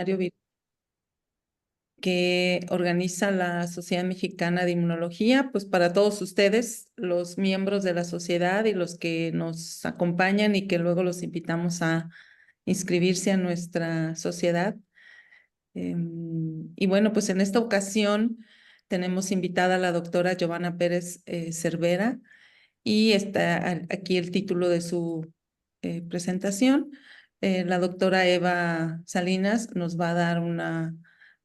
seminario que organiza la Sociedad Mexicana de Inmunología, pues para todos ustedes, los miembros de la sociedad y los que nos acompañan y que luego los invitamos a inscribirse a nuestra sociedad. Y bueno, pues en esta ocasión tenemos invitada a la doctora Giovanna Pérez Cervera y está aquí el título de su presentación. La doctora Eva Salinas nos va a dar una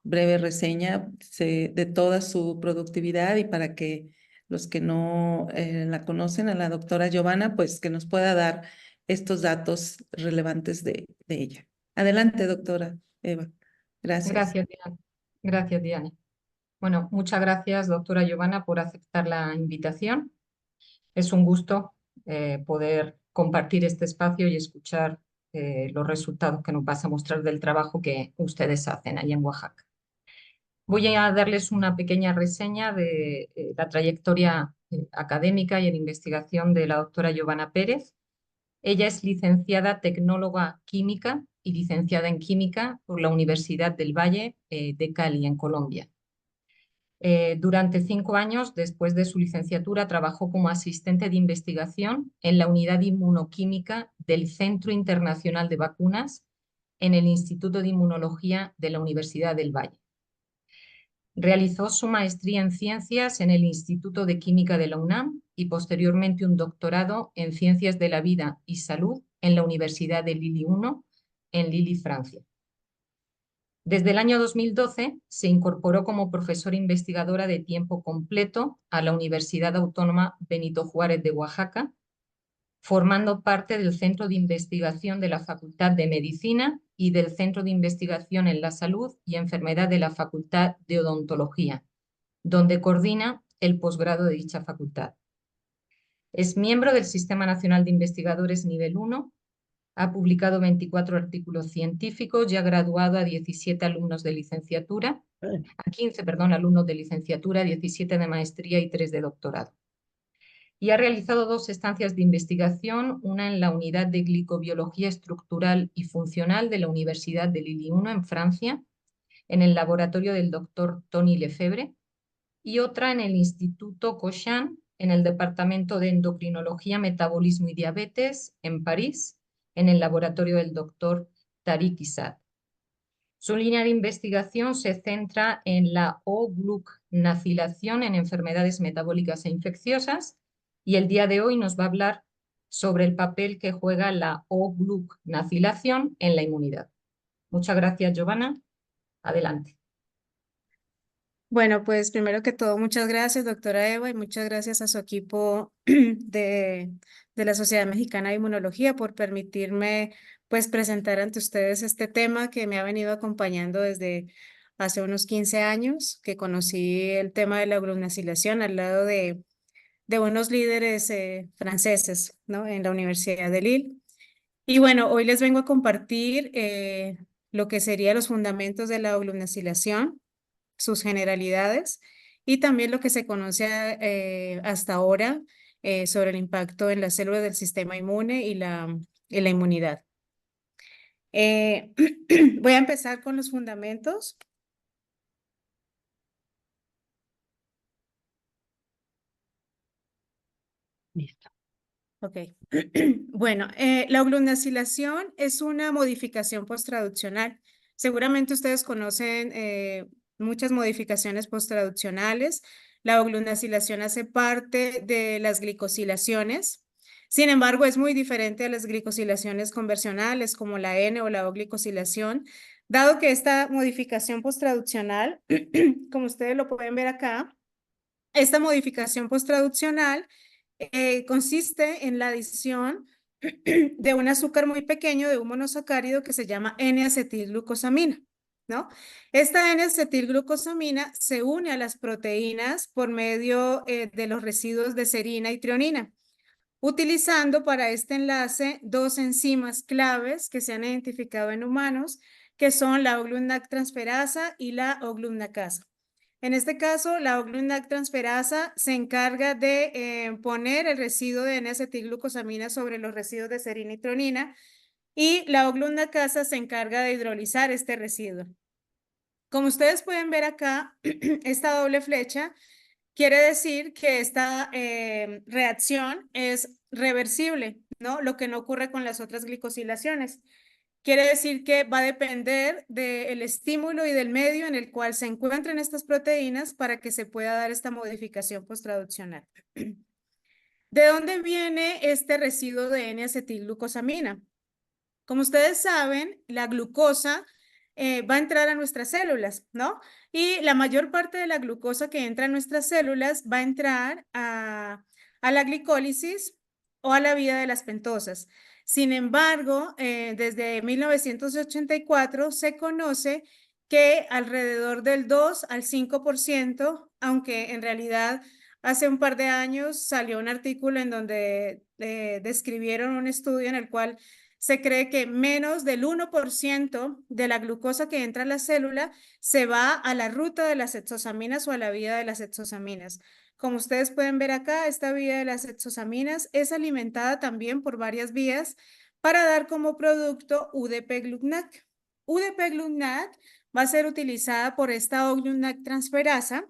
breve reseña de toda su productividad y para que los que no la conocen, a la doctora Giovanna, pues que nos pueda dar estos datos relevantes de ella. Adelante, doctora Eva. Gracias. Gracias, Diana. Gracias, Diana. Bueno, muchas gracias, doctora Giovanna, por aceptar la invitación. Es un gusto poder compartir este espacio y escuchar los resultados que nos vas a mostrar del trabajo que ustedes hacen allá en Oaxaca. Voy a darles una pequeña reseña de la trayectoria académica y en investigación de la doctora Giovanna Pérez. Ella es licenciada tecnóloga química y licenciada en química por la Universidad del Valle de Cali, en Colombia. Durante 5 años, después de su licenciatura, trabajó como asistente de investigación en la unidad inmunoquímica del Centro Internacional de Vacunas en el Instituto de Inmunología de la Universidad del Valle. Realizó su maestría en ciencias en el Instituto de Química de la UNAM y posteriormente un doctorado en Ciencias de la Vida y Salud en la Universidad de Lille I, en Lille, Francia. Desde el año 2012 se incorporó como profesora investigadora de tiempo completo a la Universidad Autónoma Benito Juárez de Oaxaca, formando parte del Centro de Investigación de la Facultad de Medicina y del Centro de Investigación en la Salud y Enfermedad de la Facultad de Odontología, donde coordina el posgrado de dicha facultad. Es miembro del Sistema Nacional de Investigadores Nivel 1, ha publicado 24 artículos científicos y ha graduado a 17 alumnos de licenciatura, a 15, alumnos de licenciatura, 17 de maestría y 3 de doctorado. Y ha realizado 2 estancias de investigación, una en la Unidad de Glicobiología Estructural y Funcional de la Universidad de Lille I en Francia, en el laboratorio del doctor Tony Lefebvre, y otra en el Instituto Cochin, en el Departamento de Endocrinología, Metabolismo y Diabetes, en París, en el laboratorio del doctor Tariq Issad. Su línea de investigación se centra en la O-glucnacilación en enfermedades metabólicas e infecciosas y el día de hoy nos va a hablar sobre el papel que juega la O-glucnacilación en la inmunidad. Muchas gracias, Giovanna. Adelante. Bueno, pues primero que todo, muchas gracias, doctora Eva, y muchas gracias a su equipo de la Sociedad Mexicana de Inmunología por permitirme pues presentar ante ustedes este tema que me ha venido acompañando desde hace unos 15 años, que conocí el tema de la gluconacilación al lado de buenos líderes franceses, ¿no? En la Universidad de Lille. Y bueno, hoy les vengo a compartir lo que serían los fundamentos de la gluconacilación, sus generalidades y también lo que se conoce hasta ahora sobre el impacto en las células del sistema inmune y la inmunidad. Voy a empezar con los fundamentos. Listo. Ok. Bueno, la gluconacilación es una modificación posttraduccional. Seguramente ustedes conocen muchas modificaciones posttraduccionales. La gluconacilación hace parte de las glicosilaciones. Sin embargo, es muy diferente a las glicosilaciones convencionales como la N o la O-glicosilación, dado que esta modificación posttraduccional, como ustedes lo pueden ver acá, esta modificación posttraduccional consiste en la adición de un azúcar muy pequeño, de un monosacárido que se llama N-acetilglucosamina, ¿no? Esta N-acetilglucosamina se une a las proteínas por medio de los residuos de serina y trionina, utilizando para este enlace 2 enzimas claves que se han identificado en humanos, que son la O-gluconac-transferasa y la O-gluconacasa. En este caso, la O-gluconac-transferasa se encarga de poner el residuo de N-acetilglucosamina sobre los residuos de serina y tronina y la oglunacasa se encarga de hidrolizar este residuo. Como ustedes pueden ver acá, esta doble flecha quiere decir que esta reacción es reversible, ¿no? Lo que no ocurre con las otras glicosilaciones. Quiere decir que va a depender del estímulo y del medio en el cual se encuentren estas proteínas para que se pueda dar esta modificación posttraduccional. ¿De dónde viene este residuo de N-acetilglucosamina? Como ustedes saben, la glucosa va a entrar a nuestras células, ¿no? Y la mayor parte de la glucosa que entra a nuestras células va a entrar a la glicólisis o a la vía de las pentosas. Sin embargo, desde 1984 se conoce que alrededor del 2 al 5%, aunque en realidad hace un par de años salió un artículo en donde describieron un estudio en el cual se cree que menos del 1% de la glucosa que entra a la célula se va a la ruta de las hexosaminas o a la vía de las hexosaminas. Como ustedes pueden ver acá, esta vía de las hexosaminas es alimentada también por varias vías para dar como producto UDP-GLUTNAC. UDP-GLUTNAC va a ser utilizada por esta O-GLUTNAC transferasa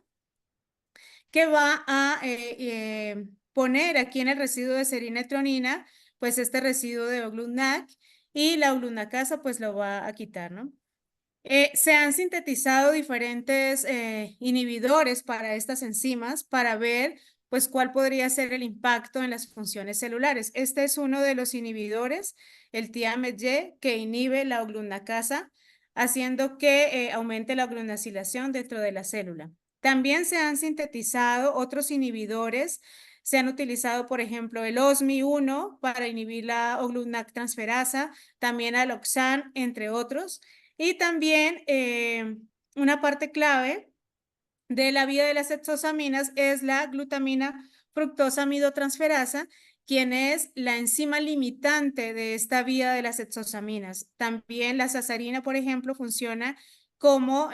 que va a poner aquí en el residuo de serina y tronina pues este residuo de O-GLUTNAC y la oglunacasa pues lo va a quitar, ¿no? Se han sintetizado diferentes inhibidores para estas enzimas para ver pues cuál podría ser el impacto en las funciones celulares. Este es uno de los inhibidores, el TIAMET-Y, que inhibe la oglunacasa, haciendo que aumente la oglunacilación dentro de la célula. También se han sintetizado otros inhibidores. Se han utilizado, por ejemplo, el OSMI1 para inhibir la O-GLUTNAC transferasa, también aloxan, entre otros. Y también una parte clave de la vía de las hexosaminas es la glutamina fructosa amidotransferasa, quien es la enzima limitante de esta vía de las hexosaminas. También la sazarina, por ejemplo, funciona como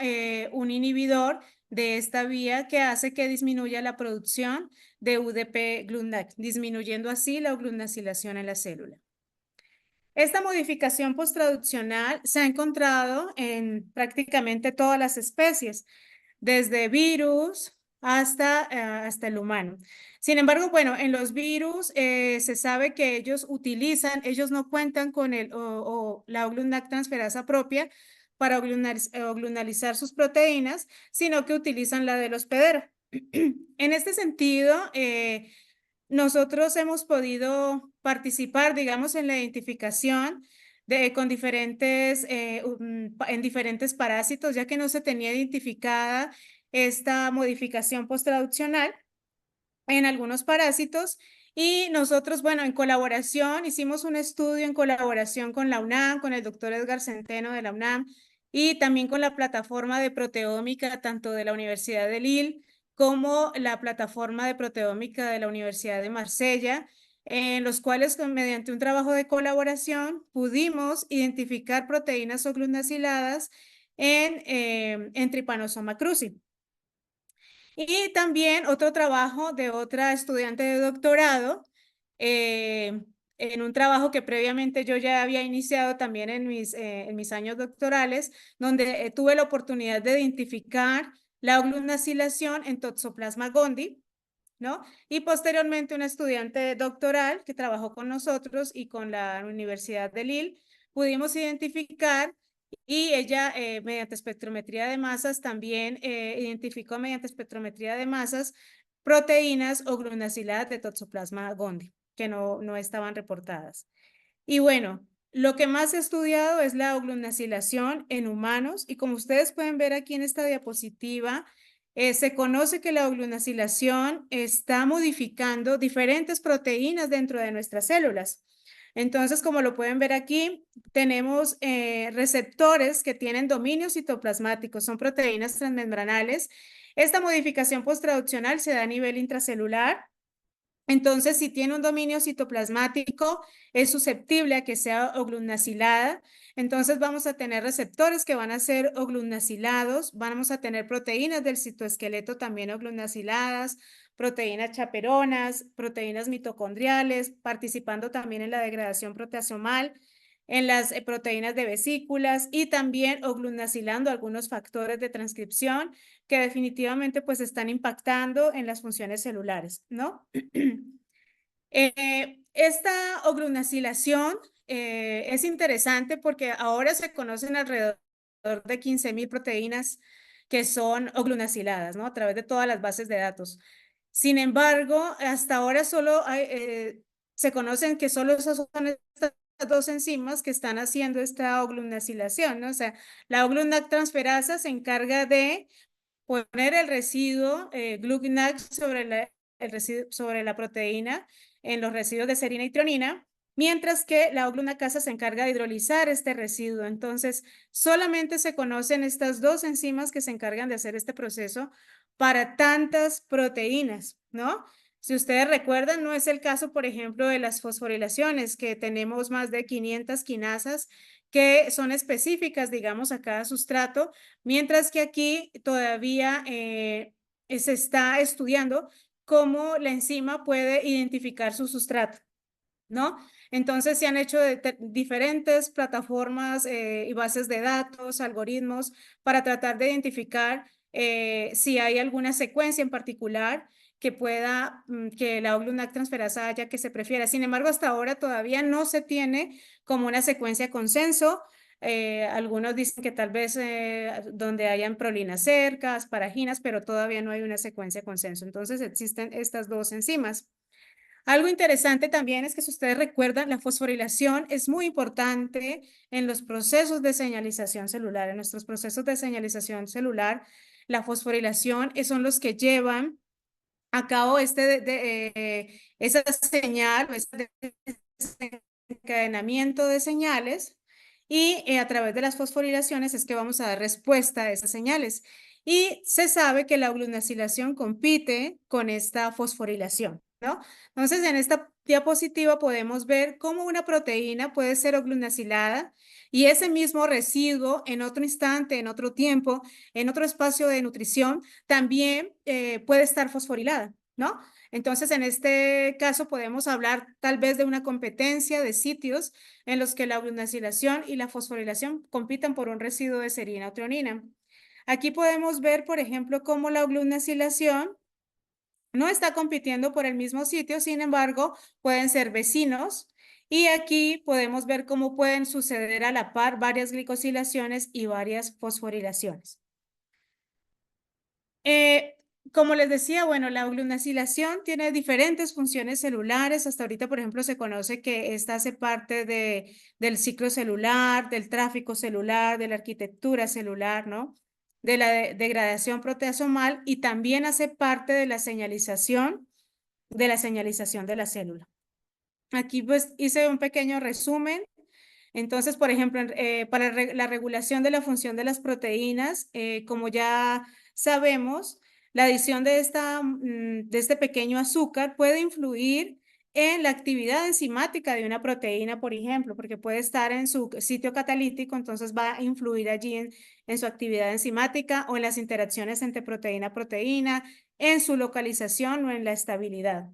un inhibidor de esta vía que hace que disminuya la producción de UDP-GLUTNAC, disminuyendo así la oglunacilación en la célula. Esta modificación posttraduccional se ha encontrado en prácticamente todas las especies, desde virus hasta el humano. Sin embargo, bueno, en los virus se sabe que ellos no cuentan con la O-GLUTNAC transferasa propia para oglunalizar sus proteínas, sino que utilizan la del hospedero. En este sentido, nosotros hemos podido participar, digamos, en la identificación en diferentes parásitos, ya que no se tenía identificada esta modificación posttraduccional en algunos parásitos. Y nosotros, bueno, en colaboración, hicimos un estudio en colaboración con la UNAM, con el doctor Edgar Centeno de la UNAM, y también con la plataforma de proteómica, tanto de la Universidad de Lille como la plataforma de proteómica de la Universidad de Marsella, en los cuales mediante un trabajo de colaboración pudimos identificar proteínas oglunaciladas en Trypanosoma cruzi. Y también otro trabajo de otra estudiante de doctorado, en un trabajo que previamente yo ya había iniciado también en mis años doctorales, donde tuve la oportunidad de identificar la oglunacilación en Toxoplasma gondii, ¿no? Y posteriormente una estudiante doctoral que trabajó con nosotros y con la Universidad de Lille, pudimos identificar y ella mediante espectrometría de masas también identificó mediante espectrometría de masas proteínas oglunaciladas de Toxoplasma gondii que no estaban reportadas. Y bueno, lo que más he estudiado es la oglunacilación en humanos y como ustedes pueden ver aquí en esta diapositiva, se conoce que la oglunacilación está modificando diferentes proteínas dentro de nuestras células. Entonces, como lo pueden ver aquí, tenemos receptores que tienen dominio citoplasmático, son proteínas transmembranales. Esta modificación posttraduccional se da a nivel intracelular. Entonces, si tiene un dominio citoplasmático, es susceptible a que sea oglunacilada. Entonces, vamos a tener receptores que van a ser oglunacilados, vamos a tener proteínas del citoesqueleto también oglunaciladas, proteínas chaperonas, proteínas mitocondriales, participando también en la degradación proteasomal. en las proteínas de vesículas y también oglunacilando algunos factores de transcripción que definitivamente pues están impactando en las funciones celulares, ¿no? Esta oglunacilación es interesante porque ahora se conocen alrededor de 15.000 proteínas que son oglunaciladas, ¿no? A través de todas las bases de datos. Sin embargo, hasta ahora solo se conocen que solo esas son estas dos enzimas que están haciendo esta oglunacilación, ¿no? O sea, la oglunactransferasa se encarga de poner el residuo GluGNAC sobre la proteína en los residuos de serina y trionina, mientras que la oglunacasa se encarga de hidrolizar este residuo. Entonces, solamente se conocen estas dos enzimas que se encargan de hacer este proceso para tantas proteínas, ¿no? Si ustedes recuerdan, no es el caso, por ejemplo, de las fosforilaciones, que tenemos más de 500 quinasas que son específicas, digamos, a cada sustrato, mientras que aquí todavía se está estudiando cómo la enzima puede identificar su sustrato, ¿no? Entonces se han hecho diferentes plataformas y bases de datos, algoritmos, para tratar de identificar si hay alguna secuencia en particular que pueda, que la oglunactransferasa haya que se prefiera. Sin embargo, hasta ahora todavía no se tiene como una secuencia consenso. Algunos dicen que tal vez donde hayan prolinas cerca, asparaginas, pero todavía no hay una secuencia consenso. Entonces existen estas dos enzimas. Algo interesante también es que si ustedes recuerdan, la fosforilación es muy importante en los procesos de señalización celular. En nuestros procesos de señalización celular, la fosforilación son los que llevan a cabo esa señal, ese encadenamiento de señales y a través de las fosforilaciones es que vamos a dar respuesta a esas señales. Y se sabe que la oglunacilación compite con esta fosforilación, ¿no? Entonces, en esta diapositiva podemos ver cómo una proteína puede ser oglunacilada y ese mismo residuo en otro instante, en otro tiempo, en otro espacio de nutrición, también puede estar fosforilada, ¿no? Entonces, en este caso podemos hablar tal vez de una competencia de sitios en los que la oglunacilación y la fosforilación compitan por un residuo de serina o trionina. Aquí podemos ver, por ejemplo, cómo la oglunacilación no está compitiendo por el mismo sitio, sin embargo, pueden ser vecinos. Y aquí podemos ver cómo pueden suceder a la par varias glicosilaciones y varias fosforilaciones. Como les decía, bueno, la oglunacilación tiene diferentes funciones celulares. Hasta ahorita, por ejemplo, se conoce que esta hace parte del ciclo celular, del tráfico celular, de la arquitectura celular, ¿no? De la degradación proteasomal y también hace parte de la señalización de la célula. Aquí pues hice un pequeño resumen. Entonces, por ejemplo, para la regulación de la función de las proteínas, como ya sabemos, la adición de este pequeño azúcar puede influir en la actividad enzimática de una proteína, por ejemplo, porque puede estar en su sitio catalítico, entonces va a influir allí en su actividad enzimática o en las interacciones entre proteína a proteína, en su localización o en la estabilidad.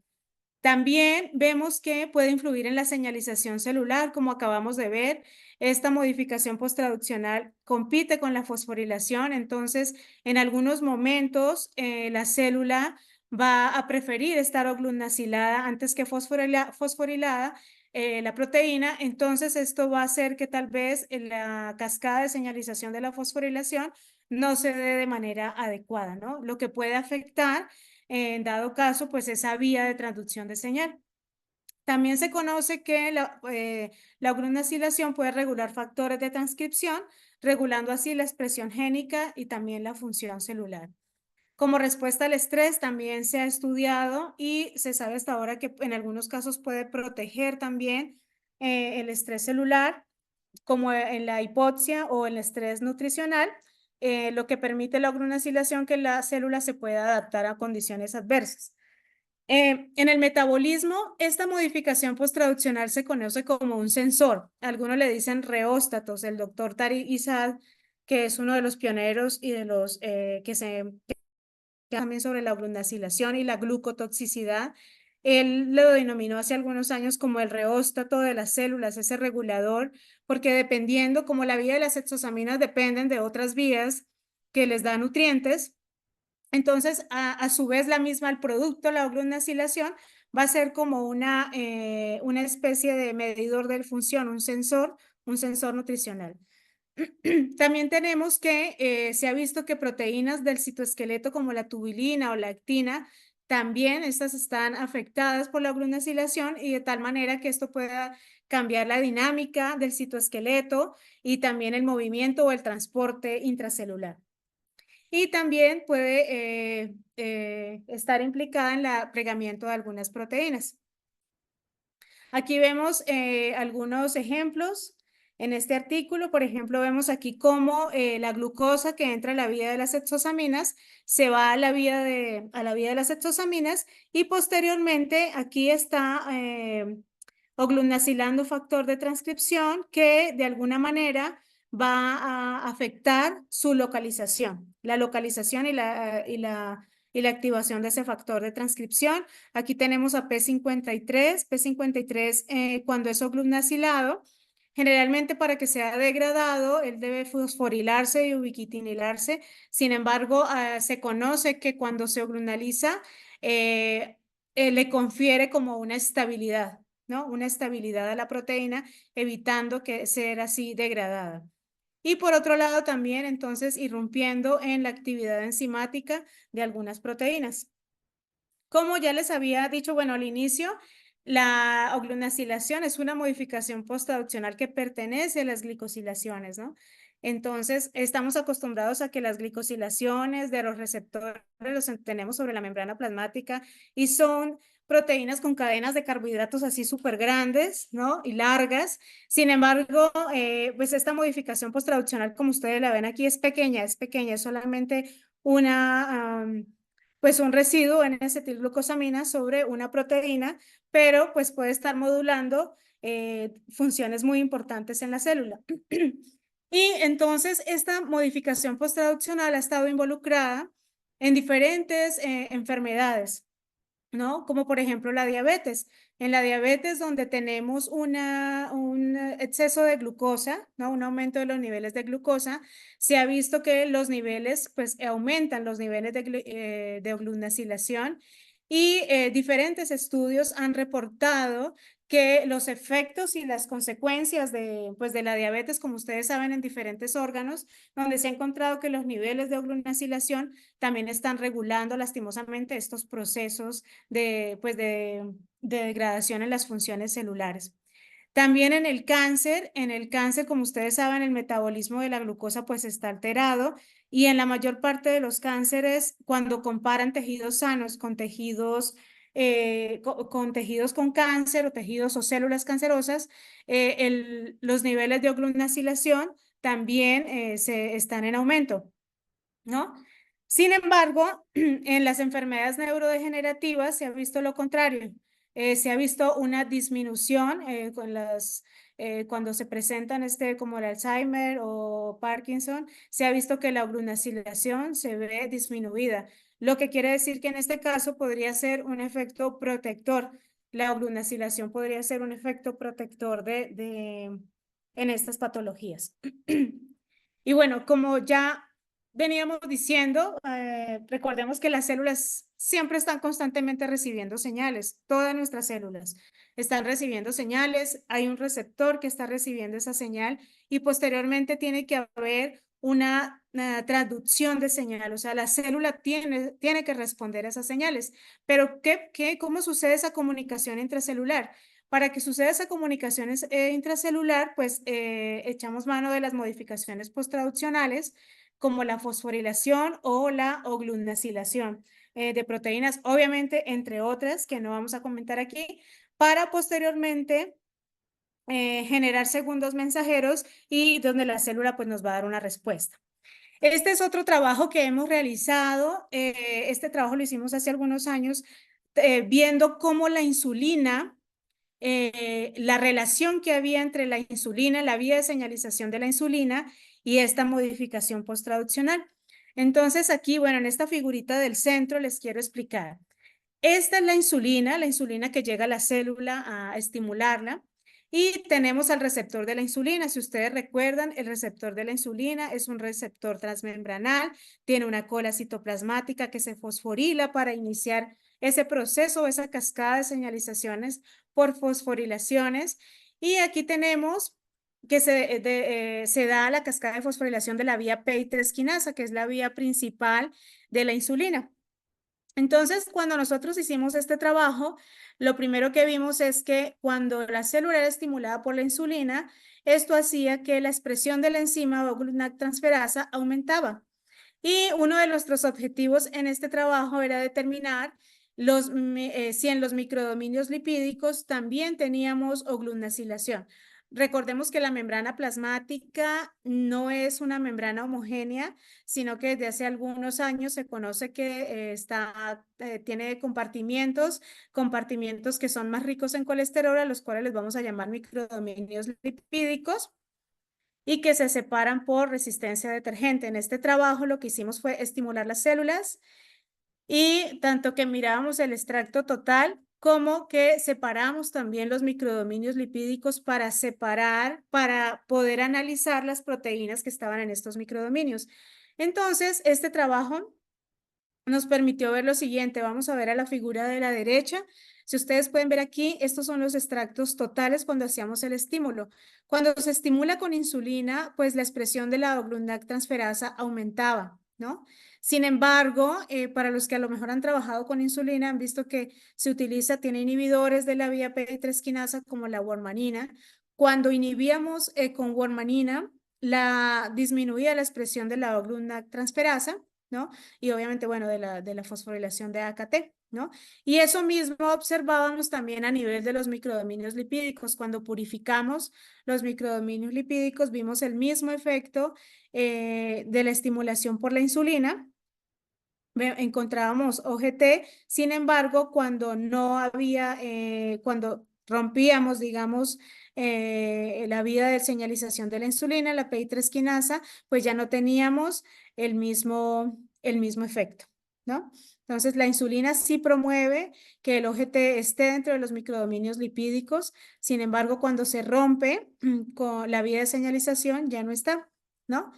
También vemos que puede influir en la señalización celular, como acabamos de ver. Esta modificación posttraduccional compite con la fosforilación, entonces en algunos momentos la célula va a preferir estar oglunacilada antes que fosforilada la proteína, entonces esto va a hacer que tal vez la cascada de señalización de la fosforilación no se dé de manera adecuada, ¿no? Lo que puede afectar en dado caso, pues esa vía de transducción de señal. También se conoce que la oglunacilación puede regular factores de transcripción, regulando así la expresión génica y también la función celular. Como respuesta al estrés también se ha estudiado y se sabe hasta ahora que en algunos casos puede proteger también el estrés celular, como en la hipoxia o el estrés nutricional, lo que permite la oglunacilación que la célula se pueda adaptar a condiciones adversas. En el metabolismo, esta modificación posttraduccional se conoce como un sensor. Algunos le dicen reóstatos. El doctor Tariq Issaad, que es uno de los pioneros y de los que también sobre la oglunacilación y la glucotoxicidad, Él lo denominó hace algunos años como el reóstato de las células, ese regulador, porque dependiendo, como la vía de las hexosaminas dependen de otras vías que les dan nutrientes, entonces a su vez la misma, el producto, la oglunacilación, va a ser como una especie de medidor de función, un sensor nutricional. También tenemos que se ha visto que proteínas del citoesqueleto como la tubulina o la actina, también estas están afectadas por la oglunacilación y de tal manera que esto pueda cambiar la dinámica del citoesqueleto y también el movimiento o el transporte intracelular. Y también puede estar implicada en el plegamiento de algunas proteínas. Aquí vemos algunos ejemplos. En este artículo, por ejemplo, vemos aquí cómo la glucosa que entra en la vía de las hexosaminas se va a la vía de las hexosaminas y posteriormente aquí está oglunacilando factor de transcripción que de alguna manera va a afectar su localización, la localización y la activación de ese factor de transcripción. Aquí tenemos a P53. P53 cuando es oglunacilado, generalmente para que sea degradado, él debe fosforilarse y ubiquitinilarse. Sin embargo, se conoce que cuando se oglunaliza, le confiere como una estabilidad, ¿no? Una estabilidad a la proteína, evitando que sea así degradada. Y por otro lado también, entonces, irrumpiendo en la actividad enzimática de algunas proteínas. Como ya les había dicho, bueno, al inicio, la oglunacilación es una modificación posttraduccional que pertenece a las glicosilaciones, ¿no? Entonces, estamos acostumbrados a que las glicosilaciones de los receptores los tenemos sobre la membrana plasmática y son proteínas con cadenas de carbohidratos así súper grandes, ¿no? Y largas. Sin embargo, pues esta modificación posttraduccional, como ustedes la ven aquí, es pequeña, es solamente pues un residuo en acetilglucosamina sobre una proteína, pero pues puede estar modulando funciones muy importantes en la célula. Y entonces esta modificación posttraduccional ha estado involucrada en diferentes enfermedades, ¿no? Como por ejemplo la diabetes. En la diabetes donde tenemos un exceso de glucosa, ¿no? Un aumento de los niveles de glucosa, se ha visto que los niveles, pues aumentan los niveles de oglunacilación y diferentes estudios han reportado que los efectos y las consecuencias pues de la diabetes, como ustedes saben, en diferentes órganos, donde se ha encontrado que los niveles de oglunacilación también están regulando lastimosamente estos procesos pues de degradación en las funciones celulares. También en el cáncer, como ustedes saben, el metabolismo de la glucosa pues está alterado y en la mayor parte de los cánceres, cuando comparan tejidos sanos con tejidos con cáncer o tejidos o células cancerosas, los niveles de oglunacilación también están en aumento, ¿no? Sin embargo, en las enfermedades neurodegenerativas se ha visto lo contrario. Se ha visto una disminución cuando se presentan como el Alzheimer o Parkinson, se ha visto que la oglunacilación se ve disminuida, lo que quiere decir que en este caso podría ser un efecto protector. La oglunacilación podría ser un efecto protector en estas patologías. Y bueno, como ya veníamos diciendo, recordemos que las células siempre están constantemente recibiendo señales, todas nuestras células están recibiendo señales, hay un receptor que está recibiendo esa señal y posteriormente tiene que haber una traducción de señal, o sea, la célula tiene que responder a esas señales. Pero ¿cómo sucede esa comunicación intracelular? Para que suceda esa comunicación intracelular, pues echamos mano de las modificaciones posttraduccionales como la fosforilación o la oglunacilación de proteínas, obviamente entre otras que no vamos a comentar aquí, para posteriormente generar segundos mensajeros y donde la célula pues nos va a dar una respuesta. Este es otro trabajo que hemos realizado. Este trabajo lo hicimos hace algunos años viendo cómo la insulina, la relación que había entre la insulina, la vía de señalización de la insulina y esta modificación posttraduccional. Entonces aquí, bueno, en esta figurita del centro les quiero explicar. Esta es la insulina que llega a la célula a estimularla. Y tenemos al receptor de la insulina. Si ustedes recuerdan, el receptor de la insulina es un receptor transmembranal, tiene una cola citoplasmática que se fosforila para iniciar ese proceso, esa cascada de señalizaciones por fosforilaciones. Y aquí tenemos que se da la cascada de fosforilación de la vía PI3 quinasa, que es la vía principal de la insulina. Entonces, cuando nosotros hicimos este trabajo, lo primero que vimos es que cuando la célula era estimulada por la insulina, esto hacía que la expresión de la enzima glutamate transferasa aumentaba. Y uno de nuestros objetivos en este trabajo era determinar si en los microdominios lipídicos también teníamos oglutinacilación. Recordemos que la membrana plasmática no es una membrana homogénea, sino que desde hace algunos años se conoce que tiene compartimientos que son más ricos en colesterol, a los cuales les vamos a llamar microdominios lipídicos, y que se separan por resistencia a detergente. En este trabajo lo que hicimos fue estimular las células y tanto que mirábamos el extracto total como que separamos también los microdominios lipídicos para poder analizar las proteínas que estaban en estos microdominios. Entonces, este trabajo nos permitió ver lo siguiente. Vamos a ver a la figura de la derecha. Si ustedes pueden ver aquí, estos son los extractos totales cuando hacíamos el estímulo. Cuando se estimula con insulina, pues la expresión de la glutamate transferasa aumentaba, ¿no? Sin embargo, para los que a lo mejor han trabajado con insulina, han visto que tiene inhibidores de la vía PI3 quinasa como la warmanina. Cuando inhibíamos con warmanina, disminuía la expresión de la glutamate transferasa, ¿no? Y obviamente, bueno, de la fosforilación de AKT, ¿no? Y eso mismo observábamos también a nivel de los microdominios lipídicos. Cuando purificamos los microdominios lipídicos, vimos el mismo efecto de la estimulación por la insulina. Encontrábamos OGT, sin embargo, cuando no había, cuando rompíamos, digamos, la vía de señalización de la insulina, la PI3 quinasa, pues ya no teníamos el mismo efecto, ¿no? Entonces, la insulina sí promueve que el OGT esté dentro de los microdominios lipídicos, sin embargo, cuando se rompe con la vía de señalización, ya no está, ¿no?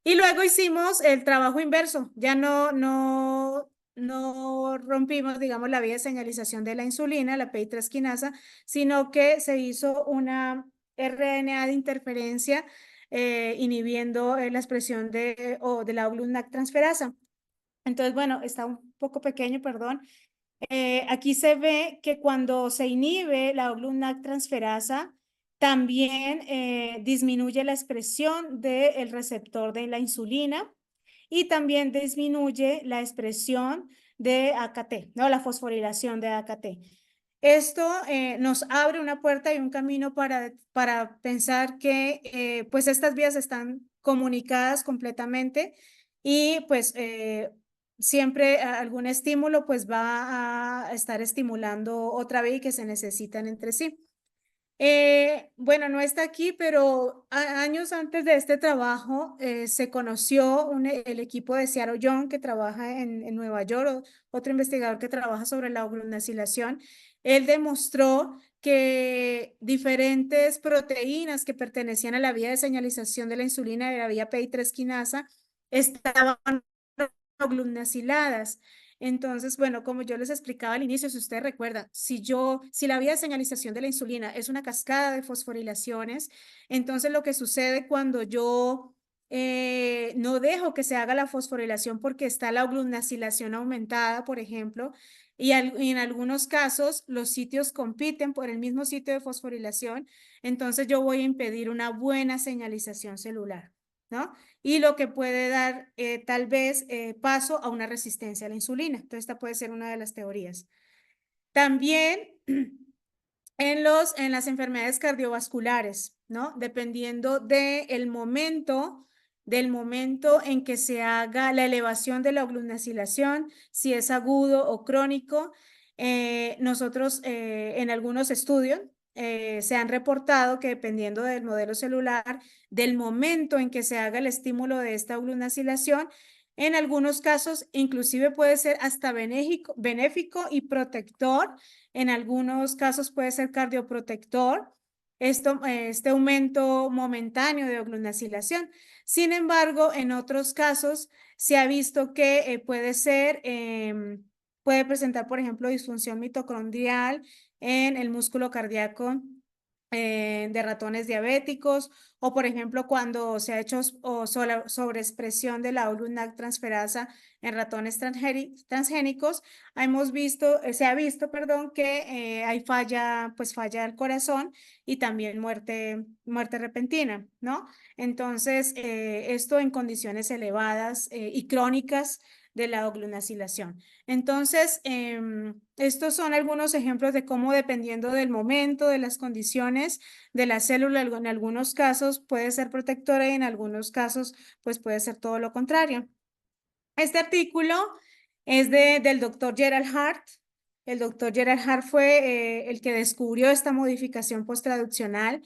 Y luego hicimos el trabajo inverso, ya no rompimos, digamos, la vía de señalización de la insulina, la PI3 quinasa, sino que se hizo una RNA de interferencia inhibiendo la expresión de la glutamate transferasa. Entonces, bueno, está un poco pequeño, perdón. Aquí se ve que cuando se inhibe la glutamate transferasa, también disminuye la expresión del receptor de la insulina y también disminuye la expresión de AKT, ¿no? La fosforilación de AKT. Esto nos abre una puerta y un camino para pensar que pues estas vías están comunicadas completamente y pues siempre algún estímulo pues va a estar estimulando otra vía y que se necesitan entre sí. Bueno, no está aquí, pero años antes de este trabajo se conoció el equipo de Seattle Young que trabaja en Nueva York, otro investigador que trabaja sobre la oglutinacilación. Él demostró que diferentes proteínas que pertenecían a la vía de señalización de la insulina de la vía PI3 quinasa estaban oglutinaciladas. Entonces, bueno, como yo les explicaba al inicio, si ustedes recuerdan, si la vía de señalización de la insulina es una cascada de fosforilaciones, entonces lo que sucede cuando yo no dejo que se haga la fosforilación porque está la oglutinacilación aumentada, por ejemplo, y en algunos casos los sitios compiten por el mismo sitio de fosforilación, entonces yo voy a impedir una buena señalización celular, ¿no? Y lo que puede dar tal vez paso a una resistencia a la insulina. Entonces, esta puede ser una de las teorías. También en las enfermedades cardiovasculares, ¿no? Dependiendo del momento en que se haga la elevación de la oglutinacilación, si es agudo o crónico, nosotros en algunos estudios se han reportado que dependiendo del modelo celular, del momento en que se haga el estímulo de esta oglutinacilación, En algunos casos, inclusive puede ser hasta benéfico y protector. En algunos casos puede ser cardioprotector. Este aumento momentáneo de oglunacilación. Sin embargo, en otros casos se ha visto que puede presentar, por ejemplo, disfunción mitocondrial en el músculo cardíaco de ratones diabéticos, o por ejemplo cuando se ha hecho sobreexpresión de la OLUNAC transferasa en ratones transgénicos, se ha visto, perdón, que hay falla al corazón y también muerte repentina, ¿no? Entonces, esto en condiciones elevadas y crónicas de la oglunacilación. Entonces, estos son algunos ejemplos de cómo, dependiendo del momento, de las condiciones de la célula, en algunos casos puede ser protectora y en algunos casos pues puede ser todo lo contrario. Este artículo es del doctor Gerald Hart. El doctor Gerald Hart fue el que descubrió esta modificación posttraduccional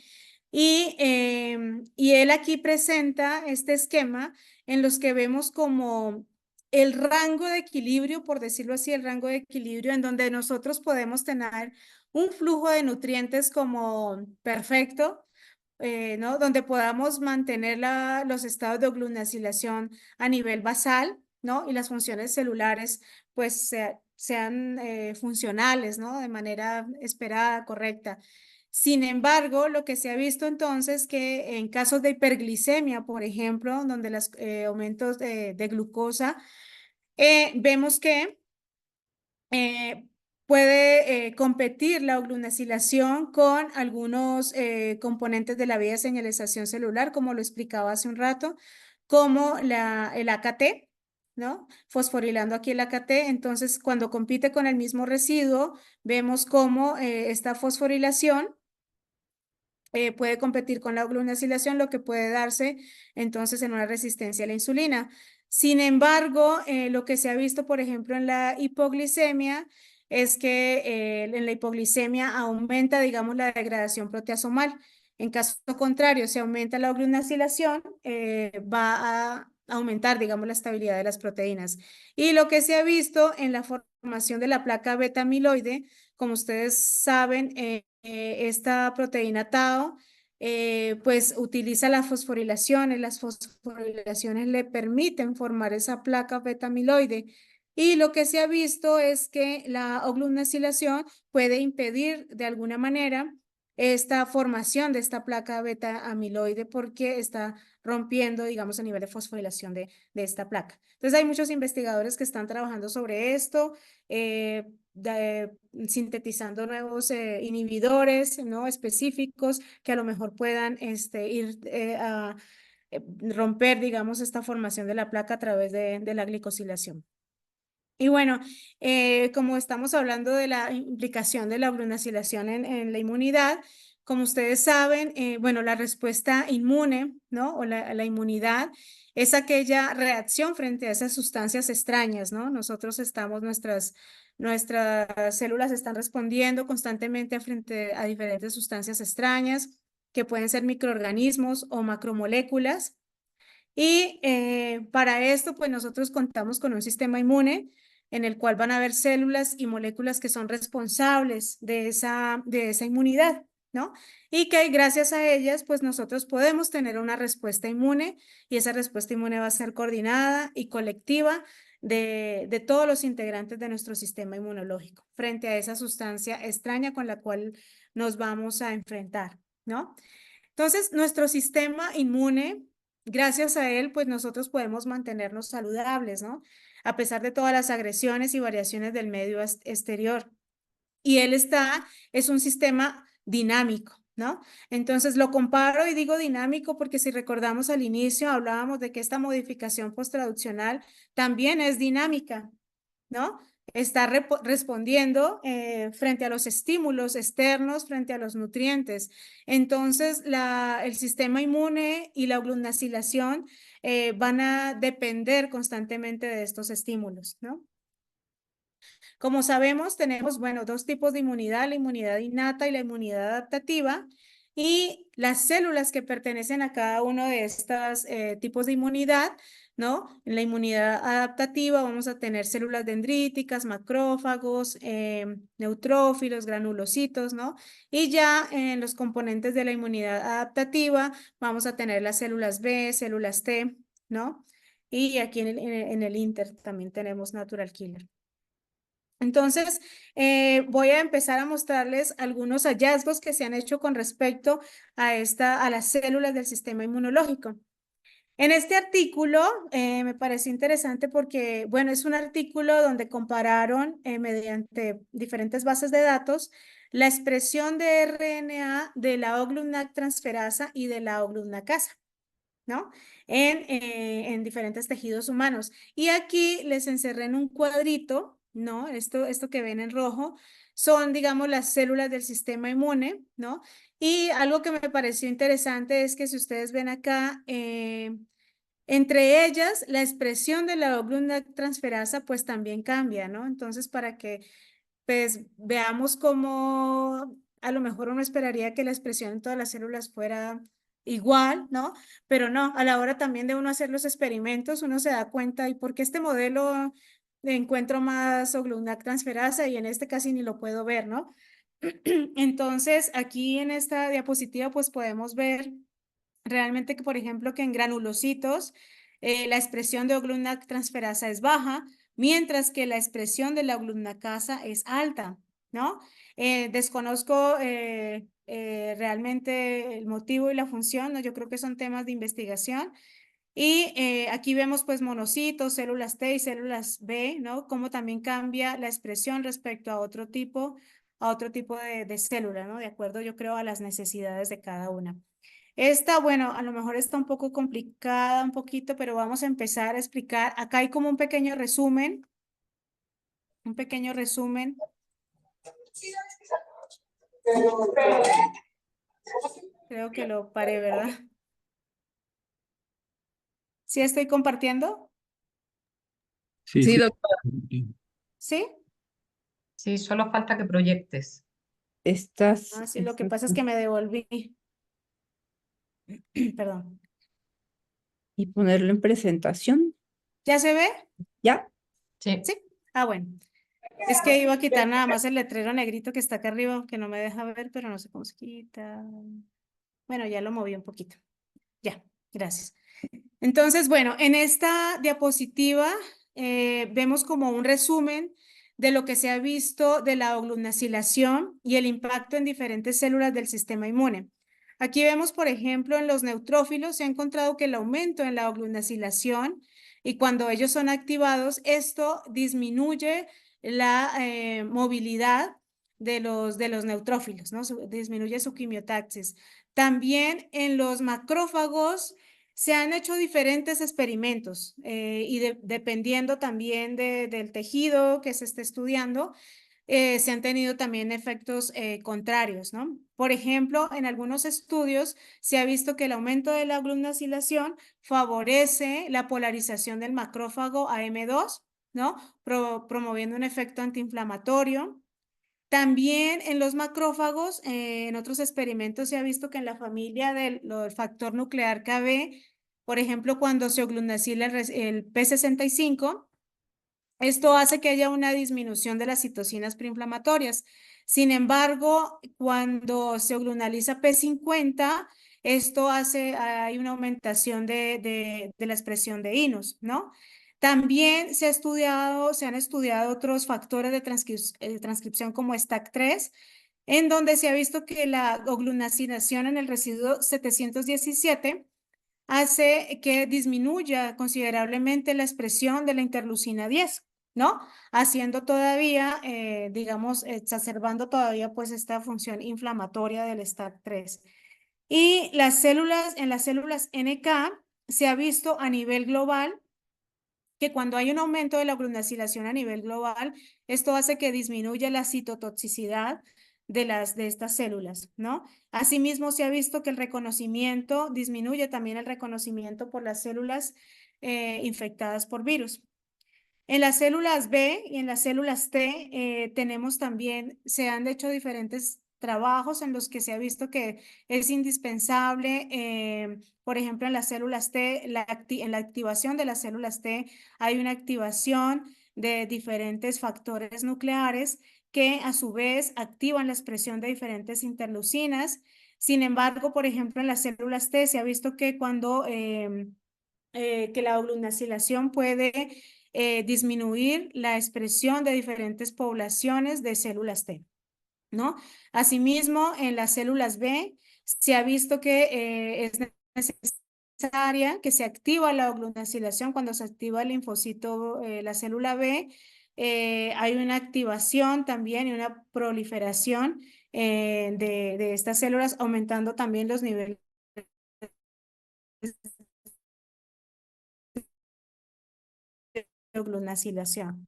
y él aquí presenta este esquema en los que vemos como el rango de equilibrio, por decirlo así, el rango de equilibrio en donde nosotros podemos tener un flujo de nutrientes como perfecto, ¿no? Donde podamos mantener los estados de oglunacilación a nivel basal, ¿no? Y las funciones celulares, pues, sean funcionales, ¿no? De manera esperada, correcta. Sin embargo, lo que se ha visto entonces que en casos de hiperglicemia, por ejemplo, donde los aumentos de glucosa, vemos que puede competir la oglunacilación con algunos componentes de la vía de señalización celular, como lo explicaba hace un rato, como el AKT, ¿no? Fosforilando aquí el AKT. Entonces, cuando compite con el mismo residuo, vemos cómo esta fosforilación puede competir con la oglunacilación, lo que puede darse entonces en una resistencia a la insulina. Sin embargo, lo que se ha visto, por ejemplo, en la hipoglicemia, es que en la hipoglicemia aumenta, digamos, la degradación proteasomal. En caso contrario, si aumenta la oglunacilación, va a aumentar, digamos, la estabilidad de las proteínas. Y lo que se ha visto en la formación de la placa beta amiloide, como ustedes saben, esta proteína Tau, pues utiliza la fosforilación, y las fosforilaciones le permiten formar esa placa beta amiloide. Y lo que se ha visto es que la oglunacilación puede impedir de alguna manera esta formación de esta placa beta amiloide porque está rompiendo, digamos, a nivel de fosforilación de esta placa. Entonces hay muchos investigadores que están trabajando sobre esto, sintetizando nuevos inhibidores, ¿no? Específicos que a lo mejor puedan ir a romper, digamos, esta formación de la placa a través de la glicosilación. Y bueno, como estamos hablando de la implicación de la oglunacilación en la inmunidad, como ustedes saben, bueno, la respuesta inmune, ¿no? O la inmunidad es aquella reacción frente a esas sustancias extrañas, ¿no? Nuestras células están respondiendo constantemente frente a diferentes sustancias extrañas que pueden ser microorganismos o macromoléculas. Y para esto, pues nosotros contamos con un sistema inmune en el cual van a haber células y moléculas que son responsables de esa inmunidad, ¿no? Y que gracias a ellas, pues nosotros podemos tener una respuesta inmune y esa respuesta inmune va a ser coordinada y colectiva de todos los integrantes de nuestro sistema inmunológico frente a esa sustancia extraña con la cual nos vamos a enfrentar, ¿no? Entonces, nuestro sistema inmune, gracias a él, pues nosotros podemos mantenernos saludables, ¿no? A pesar de todas las agresiones y variaciones del medio exterior. Y es un sistema dinámico, ¿no? Entonces lo comparo y digo dinámico porque si recordamos al inicio hablábamos de que esta modificación posttraduccional también es dinámica, ¿no? Está respondiendo frente a los estímulos externos, frente a los nutrientes. Entonces, el sistema inmune y la oglunacilación van a depender constantemente de estos estímulos, ¿no? Como sabemos, tenemos, bueno, dos tipos de inmunidad, la inmunidad innata y la inmunidad adaptativa. Y las células que pertenecen a cada uno de estos tipos de inmunidad, ¿no? En la inmunidad adaptativa vamos a tener células dendríticas, macrófagos, neutrófilos, granulocitos, ¿no? Y ya en los componentes de la inmunidad adaptativa vamos a tener las células B, células T, ¿no? Y aquí en el Inter también tenemos natural killer. Entonces, voy a empezar a mostrarles algunos hallazgos que se han hecho con respecto a las células del sistema inmunológico. En este artículo me pareció interesante porque, bueno, es un artículo donde compararon mediante diferentes bases de datos la expresión de RNA de la O-GlutNAc transferasa y de la O-GlutNAcasa, ¿no? En diferentes tejidos humanos. Y aquí les encerré en un cuadrito, ¿no? Esto que ven en rojo son, digamos, las células del sistema inmune, ¿no? Y algo que me pareció interesante es que si ustedes ven acá, entre ellas, la expresión de la O-GlutNAc transferasa pues también cambia, ¿no? Entonces, para que pues veamos cómo a lo mejor uno esperaría que la expresión en todas las células fuera igual, ¿no? Pero no, a la hora también de uno hacer los experimentos, uno se da cuenta, ¿y por qué este modelo encuentro más O-GlutNAc transferasa y en este casi ni lo puedo ver, ¿no? Entonces, aquí en esta diapositiva pues podemos ver realmente que, por ejemplo, que en granulocitos la expresión de O-GlutNAc transferasa es baja, mientras que la expresión de la O-GlutNAcasa es alta, ¿no? Desconozco realmente el motivo y la función, ¿no? Yo creo que son temas de investigación. Y aquí vemos pues monocitos, células T y células B, ¿no? Cómo también cambia la expresión respecto a otro tipo de célula, ¿no? De acuerdo, yo creo, a las necesidades de cada una. Esta, bueno, a lo mejor está un poco complicada, un poquito, pero vamos a empezar a explicar. Acá hay como un pequeño resumen. Un pequeño resumen. Creo que lo paré, ¿verdad? ¿Sí estoy compartiendo? Sí, Sí, sí. doctora. ¿Sí? Sí, solo falta que proyectes. Estás, Ah, sí, lo que pasa es que me devolví. Perdón. y ponerlo en presentación, ¿Ya se ve? ¿ya? Sí. Sí. Ah, bueno. Es que iba a quitar nada más el letrero negrito que está acá arriba, que no me deja ver, pero no sé cómo se quita. Bueno, ya lo moví un poquito. Ya, gracias. Entonces, bueno, en esta diapositiva vemos como un resumen de lo que se ha visto de la oglunacilación y el impacto en diferentes células del sistema inmune. Aquí vemos, por ejemplo, en los neutrófilos se ha encontrado que el aumento en la oglunacilación y cuando ellos son activados, esto disminuye la movilidad de los neutrófilos, ¿no? Disminuye su quimiotaxis. También en los macrófagos se han hecho diferentes experimentos y dependiendo también del tejido que se esté estudiando, se han tenido también efectos contrarios, ¿no? Por ejemplo, en algunos estudios se ha visto que el aumento de la gluconacilación favorece la polarización del macrófago a M2, ¿no? Promoviendo un efecto antiinflamatorio. También en los macrófagos, en otros experimentos se ha visto que en la familia del factor nuclear Kb, por ejemplo, cuando se oglunacila el P65, esto hace que haya una disminución de las citocinas preinflamatorias. Sin embargo, cuando se oglunaliza P50, hay una aumentación de la expresión de INUS, ¿no? También se han estudiado otros factores de transcripción como STAC3, en donde se ha visto que la oglunacinación en el residuo 717 hace que disminuya considerablemente la expresión de la interleucina 10, ¿no? Haciendo todavía, digamos, exacerbando todavía pues esta función inflamatoria del STAT3. Y en las células NK se ha visto a nivel global que cuando hay un aumento de la glunacilación a nivel global, esto hace que disminuya la citotoxicidad de estas células, ¿no? Asimismo, se ha visto que el reconocimiento disminuye también el reconocimiento por las células infectadas por virus. En las células B y en las células T tenemos también, se han hecho diferentes trabajos en los que se ha visto que es indispensable, por ejemplo, en las células T, en la activación de las células T hay una activación de diferentes factores nucleares que a su vez activan la expresión de diferentes interleucinas. Sin embargo, por ejemplo, en las células T se ha visto que cuando que la oglunacilación puede disminuir la expresión de diferentes poblaciones de células T, ¿no? Asimismo, en las células B se ha visto que es necesaria que se activa la oglunacilación cuando se activa el linfocito, la célula B. Hay una activación también y una proliferación de estas células, aumentando también los niveles de oglunacilación.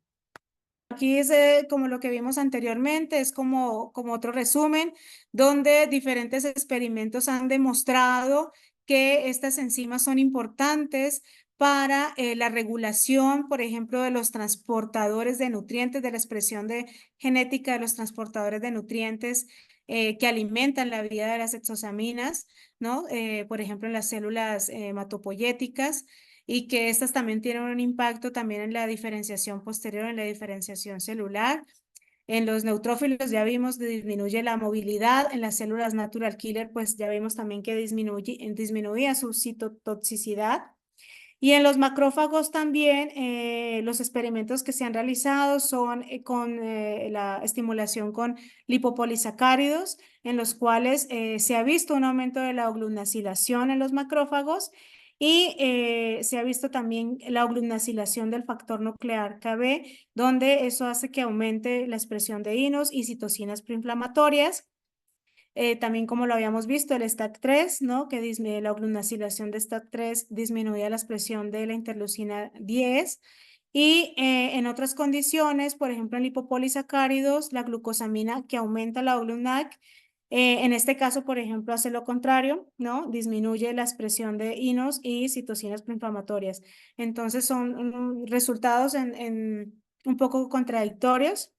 Aquí es como lo que vimos anteriormente, es como otro resumen, donde diferentes experimentos han demostrado que estas enzimas son importantes para la regulación, por ejemplo, de los transportadores de nutrientes, de la expresión genética de los transportadores de nutrientes que alimentan la vida de las exosaminas, ¿no? Por ejemplo, en las células hematopoyéticas, y que estas también tienen un impacto también en la diferenciación posterior, en la diferenciación celular. En los neutrófilos ya vimos que disminuye la movilidad, en las células natural killer pues ya vimos también que disminuía su citotoxicidad. Y en los macrófagos también los experimentos que se han realizado son con la estimulación con lipopolisacáridos, en los cuales se ha visto un aumento de la oglunacilación en los macrófagos y se ha visto también la oglunacilación del factor nuclear KB, donde eso hace que aumente la expresión de inos y citocinas proinflamatorias. También como lo habíamos visto, el STAT3, ¿no? Que disminuye la oglunacilación de STAT3, disminuye la expresión de la interleucina 10. Y en otras condiciones, por ejemplo, en lipopolisacáridos, la glucosamina que aumenta la oglunac, en este caso, por ejemplo, hace lo contrario, ¿no? Disminuye la expresión de inos y citocinas proinflamatorias. Entonces son resultados un poco contradictorios.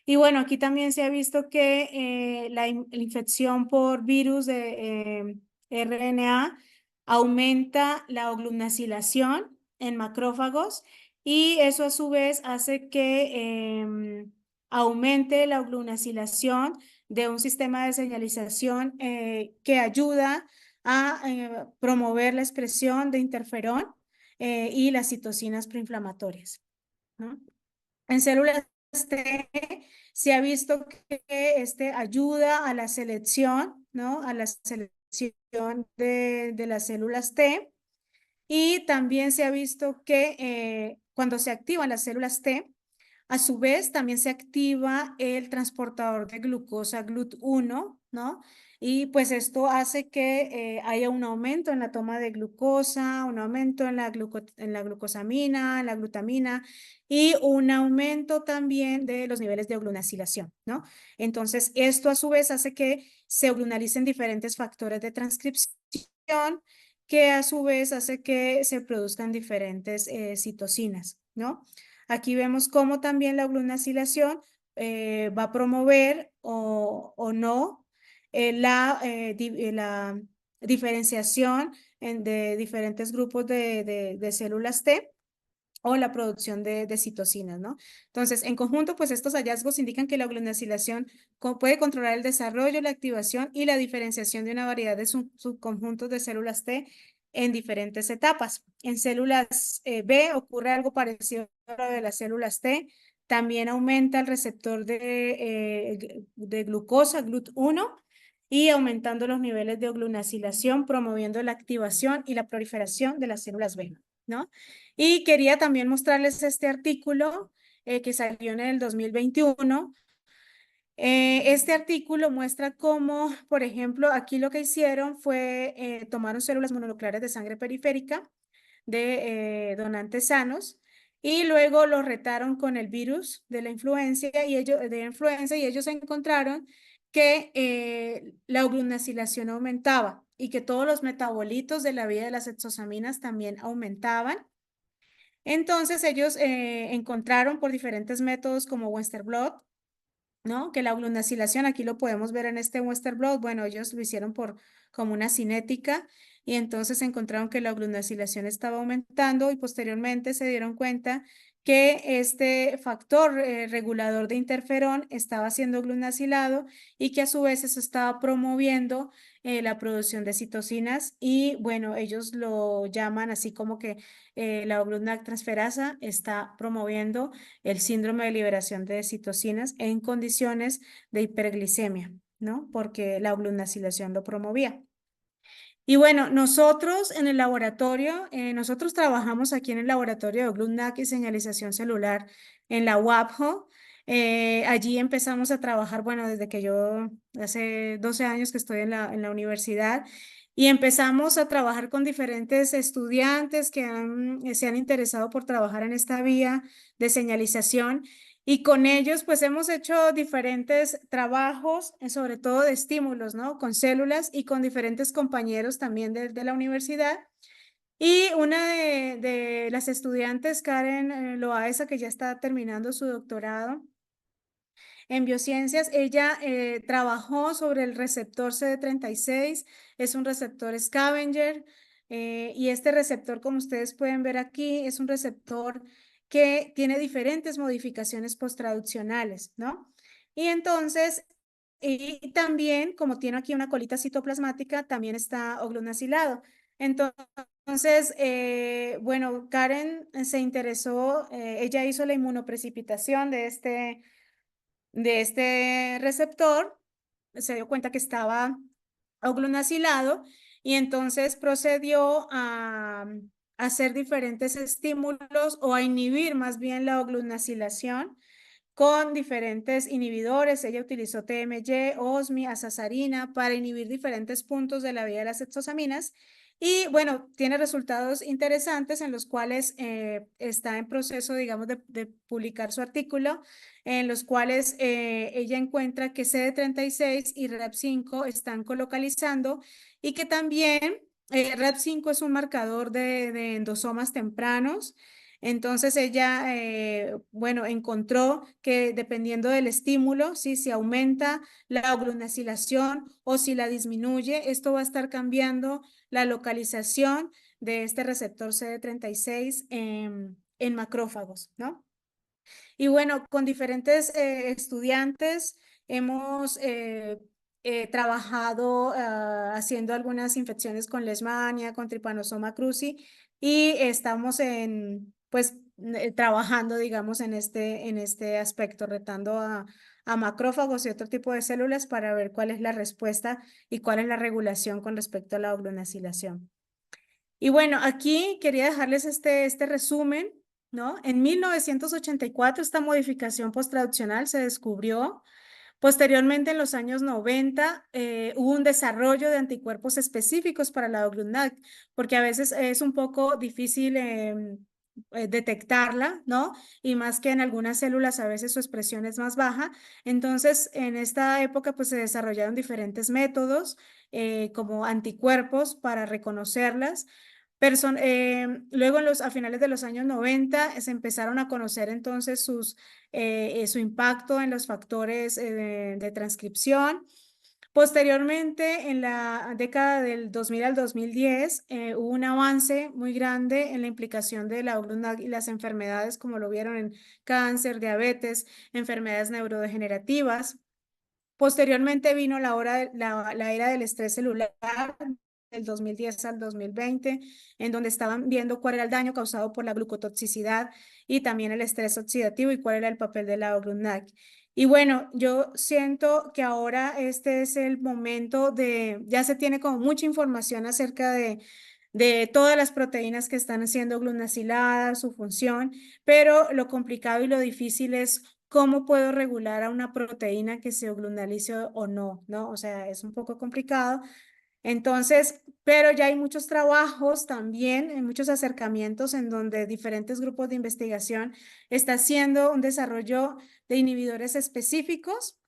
Y bueno, aquí también se ha visto que la infección por virus de RNA aumenta la oglunacilación en macrófagos y eso a su vez hace que aumente la oglunacilación de un sistema de señalización que ayuda a promover la expresión de interferón y las citocinas proinflamatorias, ¿no? En células T se ha visto que ayuda a la selección, ¿no? A la selección de las células T. Y también se ha visto que cuando se activan las células T, a su vez también se activa el transportador de glucosa GLUT1, ¿no? Y pues esto hace que haya un aumento en la toma de glucosa, un aumento en la glucosamina, en la glutamina y un aumento también de los niveles de oglunacilación, ¿no? Entonces, esto a su vez hace que se oglunalicen diferentes factores de transcripción que a su vez hace que se produzcan diferentes citocinas, ¿no? Aquí vemos cómo también la oglunacilación va a promover o no la diferenciación de diferentes grupos de células T o la producción de citocinas, ¿no? Entonces, en conjunto, pues estos hallazgos indican que la oglunacilación puede controlar el desarrollo, la activación y la diferenciación de una variedad de subconjuntos de células T en diferentes etapas. En células B ocurre algo parecido a lo de las células T. También aumenta el receptor de glucosa, GLUT1, y aumentando los niveles de oglunacilación, promoviendo la activación y la proliferación de las células B, ¿no? Y quería también mostrarles este artículo que salió en el 2021. Este artículo muestra cómo, por ejemplo, aquí lo que hicieron fue tomaron células mononucleares de sangre periférica de donantes sanos y luego los retaron con el virus de la influenza y ellos encontraron que la oglunacilación aumentaba y que todos los metabolitos de la vida de las exosaminas también aumentaban. Entonces ellos encontraron por diferentes métodos como Western blot ¿no? Que la oglunacilación, aquí lo podemos ver en este Western blot, bueno, ellos lo hicieron por como una cinética y entonces encontraron que la oglunacilación estaba aumentando y posteriormente se dieron cuenta que este factor regulador de interferón estaba siendo oglunacilado y que a su vez eso estaba promoviendo la producción de citocinas y bueno, ellos lo llaman así como que la oglunactransferasa está promoviendo el síndrome de liberación de citocinas en condiciones de hiperglicemia, ¿no? Porque la oglunacilación lo promovía. Y bueno, nosotros en el laboratorio, nosotros trabajamos aquí en el laboratorio de Oglunac y señalización celular en la UAPJO. Allí empezamos a trabajar, bueno, desde que yo hace 12 años que estoy en la universidad y empezamos a trabajar con diferentes estudiantes que se han interesado por trabajar en esta vía de señalización. Y con ellos, pues hemos hecho diferentes trabajos, sobre todo de estímulos, ¿no? Con células y con diferentes compañeros también de la universidad. Y una de las estudiantes, Karen Loaesa, que ya está terminando su doctorado en biociencias, ella trabajó sobre el receptor CD36, es un receptor scavenger, y este receptor, como ustedes pueden ver aquí, es un receptor que tiene diferentes modificaciones posttraduccionales, ¿no? Y entonces, y también, como tiene aquí una colita citoplasmática, también está oglunacilado. Entonces, bueno, Karen se interesó, ella hizo la inmunoprecipitación de este receptor, se dio cuenta que estaba oglunacilado y entonces procedió a hacer diferentes estímulos o a inhibir más bien la oglunacilación con diferentes inhibidores. Ella utilizó TMY, OSMI, azazarina para inhibir diferentes puntos de la vía de las hexosaminas. Y bueno, tiene resultados interesantes en los cuales está en proceso, digamos, de publicar su artículo, en los cuales ella encuentra que CD36 y RAP5 están colocalizando y que también RAP5 es un marcador de endosomas tempranos. Entonces ella, bueno, encontró que dependiendo del estímulo, ¿sí? Si aumenta la oglunacilación o si la disminuye, esto va a estar cambiando la localización de este receptor CD36 en macrófagos, ¿no? Y bueno, con diferentes estudiantes hemos trabajado haciendo algunas infecciones con leishmania, con Trypanosoma cruzi y estamos pues, trabajando, digamos, en este aspecto, retando a macrófagos y otro tipo de células para ver cuál es la respuesta y cuál es la regulación con respecto a la oglunacilación. Y bueno, aquí quería dejarles este resumen, ¿no? En 1984 esta modificación posttraduccional se descubrió. Posteriormente, en los años 90, hubo un desarrollo de anticuerpos específicos para la Oglunac, porque a veces es un poco difícil detectarla, ¿no? Y más que en algunas células a veces su expresión es más baja. Entonces, en esta época, pues se desarrollaron diferentes métodos como anticuerpos para reconocerlas. Luego a finales de los años 90 se empezaron a conocer entonces su impacto en los factores de transcripción. Posteriormente, en la década del 2000 al 2010, hubo un avance muy grande en la implicación de la Oglunac y las enfermedades, como lo vieron en cáncer, diabetes, enfermedades neurodegenerativas. Posteriormente vino la era del estrés celular del 2010 al 2020, en donde estaban viendo cuál era el daño causado por la glucotoxicidad y también el estrés oxidativo y cuál era el papel de la Oglunac. Y bueno, yo siento que ahora este es el momento ya se tiene como mucha información acerca de todas las proteínas que están siendo oglunaciladas, su función, pero lo complicado y lo difícil es cómo puedo regular a una proteína que se oglunalice o no, ¿no? O sea, es un poco complicado. Entonces, pero ya hay muchos trabajos también, muchos acercamientos en donde diferentes grupos de investigación están haciendo un desarrollo de inhibidores específicos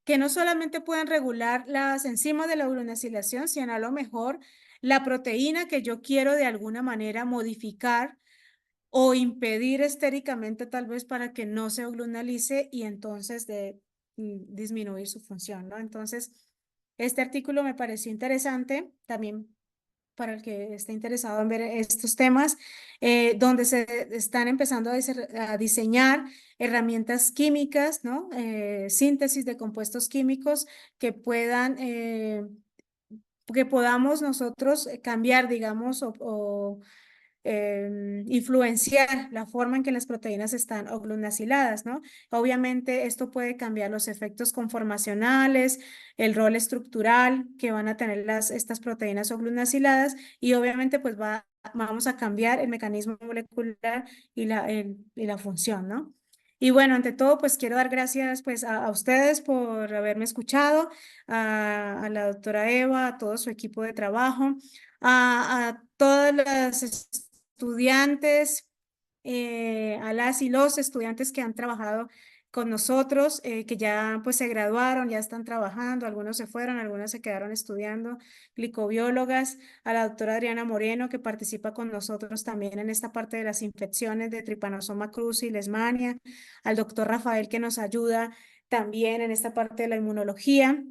que no solamente pueden regular las enzimas de la oglunacilación, sino a lo mejor la proteína que yo quiero de alguna manera modificar o impedir estéricamente tal vez para que no se oglunalice y entonces disminuir su función, ¿no? Entonces, este artículo me pareció interesante también para el que esté interesado en ver estos temas, donde se están empezando a diseñar herramientas químicas, ¿no? Síntesis de compuestos químicos que puedan, que podamos nosotros cambiar, digamos, o influenciar la forma en que las proteínas están oglunaciladas, ¿no? Obviamente esto puede cambiar los efectos conformacionales, el rol estructural que van a tener estas proteínas oglunaciladas y obviamente pues vamos a cambiar el mecanismo molecular y la función, ¿no? Y bueno, ante todo, pues quiero dar gracias pues a ustedes por haberme escuchado, a la doctora Eva, a todo su equipo de trabajo, a todas las estudiantes, a las y los estudiantes que han trabajado con nosotros, que ya pues se graduaron, ya están trabajando, algunos se fueron, algunos se quedaron estudiando, glicobiólogas, a la doctora Adriana Moreno, que participa con nosotros también en esta parte de las infecciones de Trypanosoma cruzi y Leishmania, al doctor Rafael, que nos ayuda también en esta parte de la inmunología,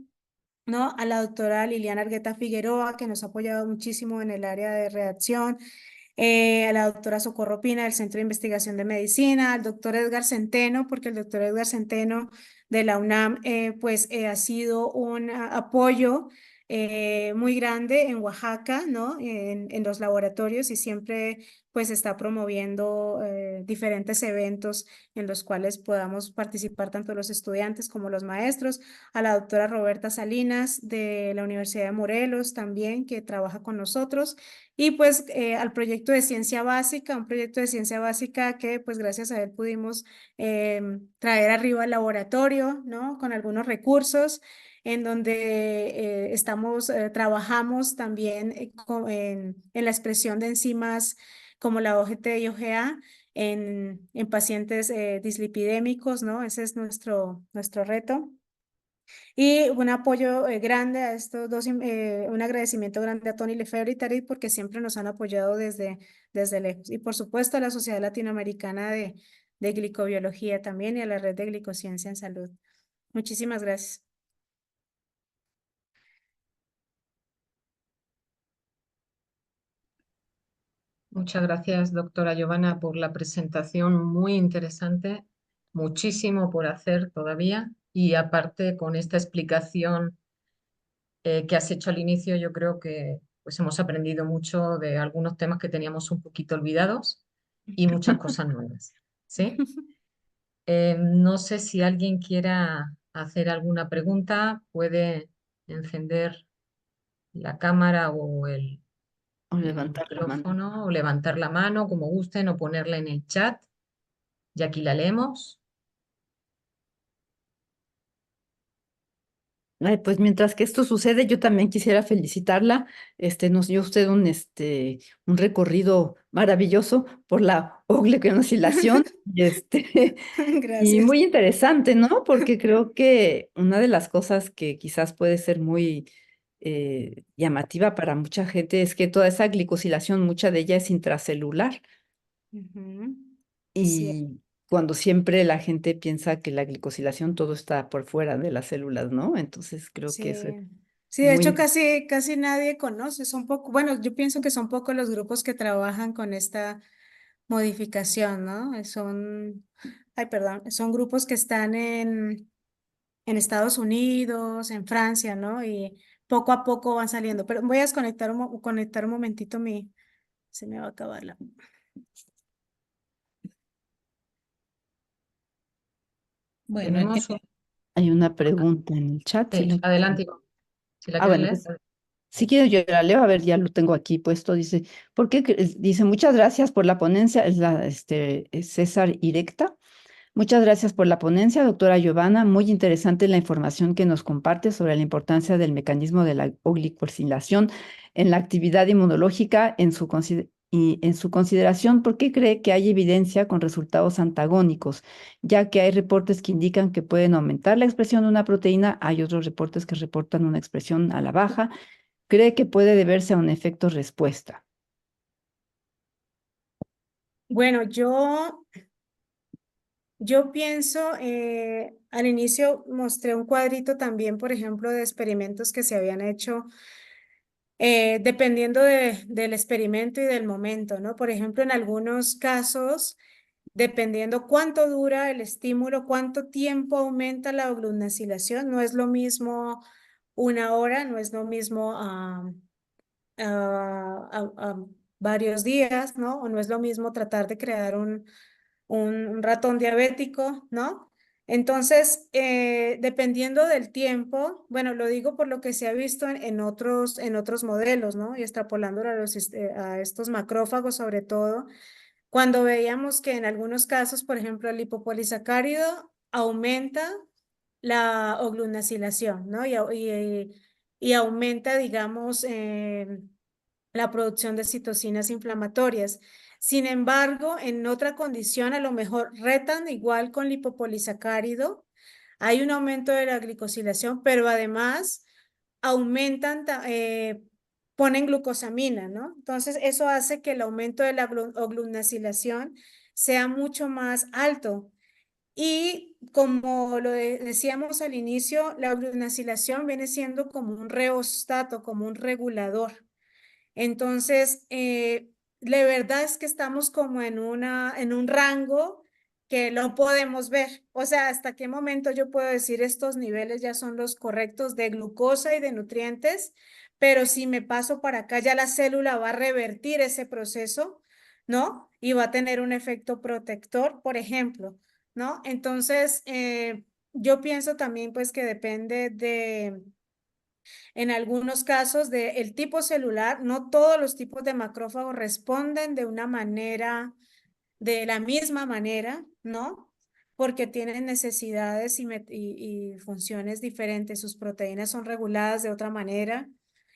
¿no? A la doctora Liliana Argueta Figueroa, que nos ha apoyado muchísimo en el área de redacción, a la doctora Socorro Pina del Centro de Investigación de Medicina, al doctor Edgar Centeno, porque el doctor Edgar Centeno de la UNAM pues ha sido un apoyo muy grande en Oaxaca, ¿no? En los laboratorios y siempre pues está promoviendo diferentes eventos en los cuales podamos participar tanto los estudiantes como los maestros, a la doctora Roberta Salinas de la Universidad de Morelos también, que trabaja con nosotros, y pues al proyecto de ciencia básica, un proyecto de ciencia básica que pues gracias a él pudimos traer arriba al laboratorio, ¿no? Con algunos recursos en donde trabajamos también en la expresión de enzimas como la OGT y OGA en pacientes dislipidémicos, ¿no? Ese es nuestro reto. Y un apoyo grande a estos dos, un agradecimiento grande a Tony Lefebvre y Tarit porque siempre nos han apoyado desde lejos. Y por supuesto a la Sociedad Latinoamericana de Glicobiología también y a la Red de Glicociencia en Salud. Muchísimas gracias. Muchas gracias, doctora Giovanna, por la presentación muy interesante. Muchísimo por hacer todavía y aparte con esta explicación que has hecho al inicio, yo creo que pues hemos aprendido mucho de algunos temas que teníamos un poquito olvidados y muchas cosas nuevas. ¿Sí? No sé si alguien quiera hacer alguna pregunta, puede encender la cámara o O el levantar la mano. micrófono o levantar la mano como gusten o ponerla en el chat y aquí la leemos. Ay, pues mientras que esto sucede, yo también quisiera felicitarla. Nos dio usted un recorrido maravilloso por la oscilación y Gracias. muy interesante, ¿no? Porque creo que una de las cosas que quizás puede ser muy llamativa para mucha gente es que toda esa glicosilación, mucha de ella es intracelular. Ujú. Sí, Y cuando siempre la gente piensa que la glicosilación todo está por fuera de las células, ¿no? Entonces creo que eso es sí. Sí, de hecho muy... casi nadie conoce, son poco, bueno, yo pienso que son pocos los grupos que trabajan con esta modificación, ¿no? Ay, perdón, son grupos que están en Estados Unidos, en Francia, ¿no? Y poco a poco van saliendo. Pero voy a desconectar conectar un momentito se me va a acabar la. Bueno, Tenemos Hay una pregunta en el chat. adelante, Ivonne, si la quieres Bueno, leer. pues si quiero yo la leo, a ver, ya lo tengo aquí puesto. Dice, Dice, muchas gracias por la ponencia, es César Irecta. Muchas gracias por la ponencia, doctora Giovanna. Muy interesante la información que nos comparte sobre la importancia del mecanismo de la glicosilación en la actividad inmunológica y en su consideración. ¿Por qué cree que hay evidencia con resultados antagónicos? Ya que hay reportes que indican que pueden aumentar la expresión de una proteína, hay otros reportes que reportan una expresión a la baja. ¿Cree que puede deberse a un efecto respuesta? Bueno, yo Yo pienso, al inicio mostré un cuadrito también, por ejemplo, de experimentos que se habían hecho dependiendo del experimento y del momento, ¿no? Por ejemplo, en algunos casos, dependiendo cuánto dura el estímulo, cuánto tiempo aumenta la oglunacilación, no es lo mismo una hora, no es lo mismo a varios días, ¿no? O no es lo mismo tratar de crear un ratón diabético, ¿no? Entonces, dependiendo del tiempo, bueno, lo digo por lo que se ha visto en otros modelos, ¿no? Y extrapolándolo a estos macrófagos sobre todo, cuando veíamos que en algunos casos, por ejemplo, el lipopolisacárido aumenta la oglunacilación, ¿no? Y aumenta, digamos, la producción de citocinas inflamatorias. Sin embargo, en otra condición, a lo mejor retan igual con lipopolisacárido, hay un aumento de la glicosilación, pero además aumentan, ponen glucosamina, ¿no? Entonces, eso hace que el aumento de la oglunacilación sea mucho más alto. Y como decíamos al inicio, la oglunacilación viene siendo como un reostato, como un regulador. Entonces, la verdad es que estamos como en un rango que no podemos ver. O sea, hasta qué momento yo puedo decir estos niveles ya son los correctos de glucosa y de nutrientes, pero si me paso para acá, ya la célula va a revertir ese proceso, ¿no? Y va a tener un efecto protector, por ejemplo, ¿no? Entonces, yo pienso también pues que depende en algunos casos del tipo celular, no todos los tipos de macrófagos responden de una manera, de la misma manera, ¿no? Porque tienen necesidades y funciones diferentes, sus proteínas son reguladas de otra manera.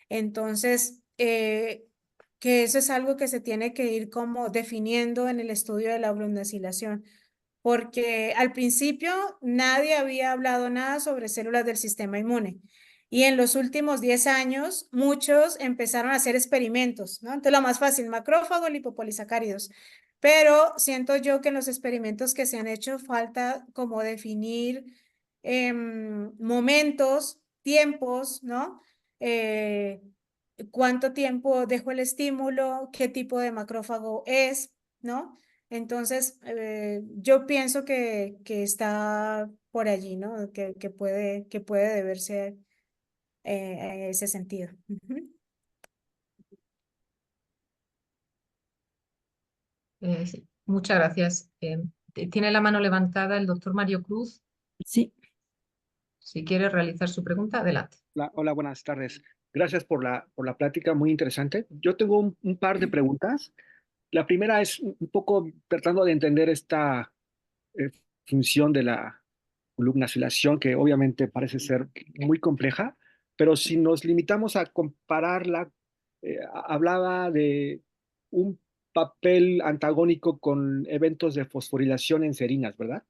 Entonces, que eso es algo que se tiene que ir como definiendo en el estudio de la oglunacilación, porque al principio nadie había hablado nada sobre células del sistema inmune. Y en los últimos 10 años, muchos empezaron a hacer experimentos, ¿no? Entonces, lo más fácil, macrófagos, lipopolisacáridos. Pero siento yo que en los experimentos que se han hecho falta como definir momentos, tiempos, ¿no? Cuánto tiempo dejo el estímulo, qué tipo de macrófago es, ¿no? Entonces, yo pienso que está por allí, ¿no? Que puede deberse en ese sentido. Ujú. Sí, muchas gracias. Tiene la mano levantada el doctor Mario Cruz. Sí, Si quiere realizar su pregunta, adelante. Hola, buenas tardes. Gracias por la plática, muy interesante. Yo tengo un par de preguntas. La primera es un poco tratando de entender esta eh, función de la columnacilación, que obviamente parece ser muy compleja, pero si nos limitamos a compararla, hablaba de un papel antagónico con eventos de fosforilación en serinas, ¿verdad?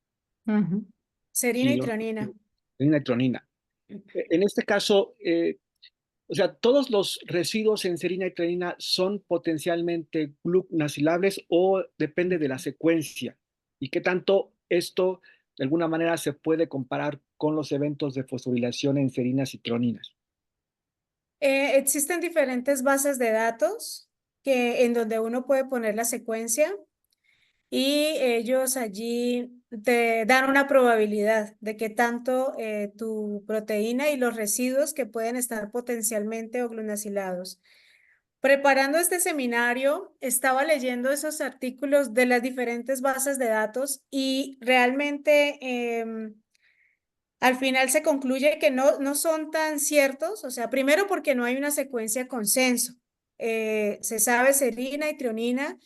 Ujú. Serina Sí, y tronina. serina y tronina. En este caso, o sea, ¿todos los residuos en serina y tronina son potencialmente glucnacilables o depende de la secuencia? ¿Y qué tanto esto, de alguna manera, se puede comparar con los eventos de fosforilación en serinas y troninas? Existen diferentes bases de datos en donde uno puede poner la secuencia y ellos allí te dan una probabilidad de que tanto tu proteína y los residuos que pueden estar potencialmente oglunacilados. Preparando este seminario, estaba leyendo esos artículos de las diferentes bases de datos y realmente al final se concluye que no son tan ciertos, o sea, primero porque no hay una secuencia consenso. Se sabe serina y trionina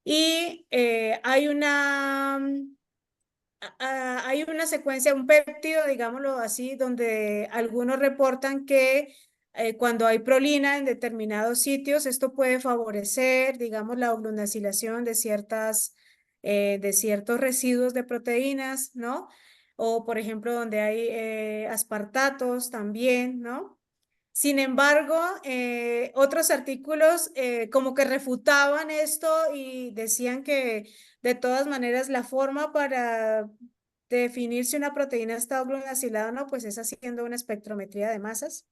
y hay una secuencia, un péptido, digámoslo así, donde algunos reportan que cuando hay prolina en determinados sitios, esto puede favorecer, digamos, la oglunacilación de ciertos residuos de proteínas, ¿no? O, por ejemplo, donde hay aspartatos también, ¿no? Sin embargo, otros artículos como que refutaban esto y decían que de todas maneras la forma para definir si una proteína está oglunacilada o no, pues es haciendo una espectrometría de masas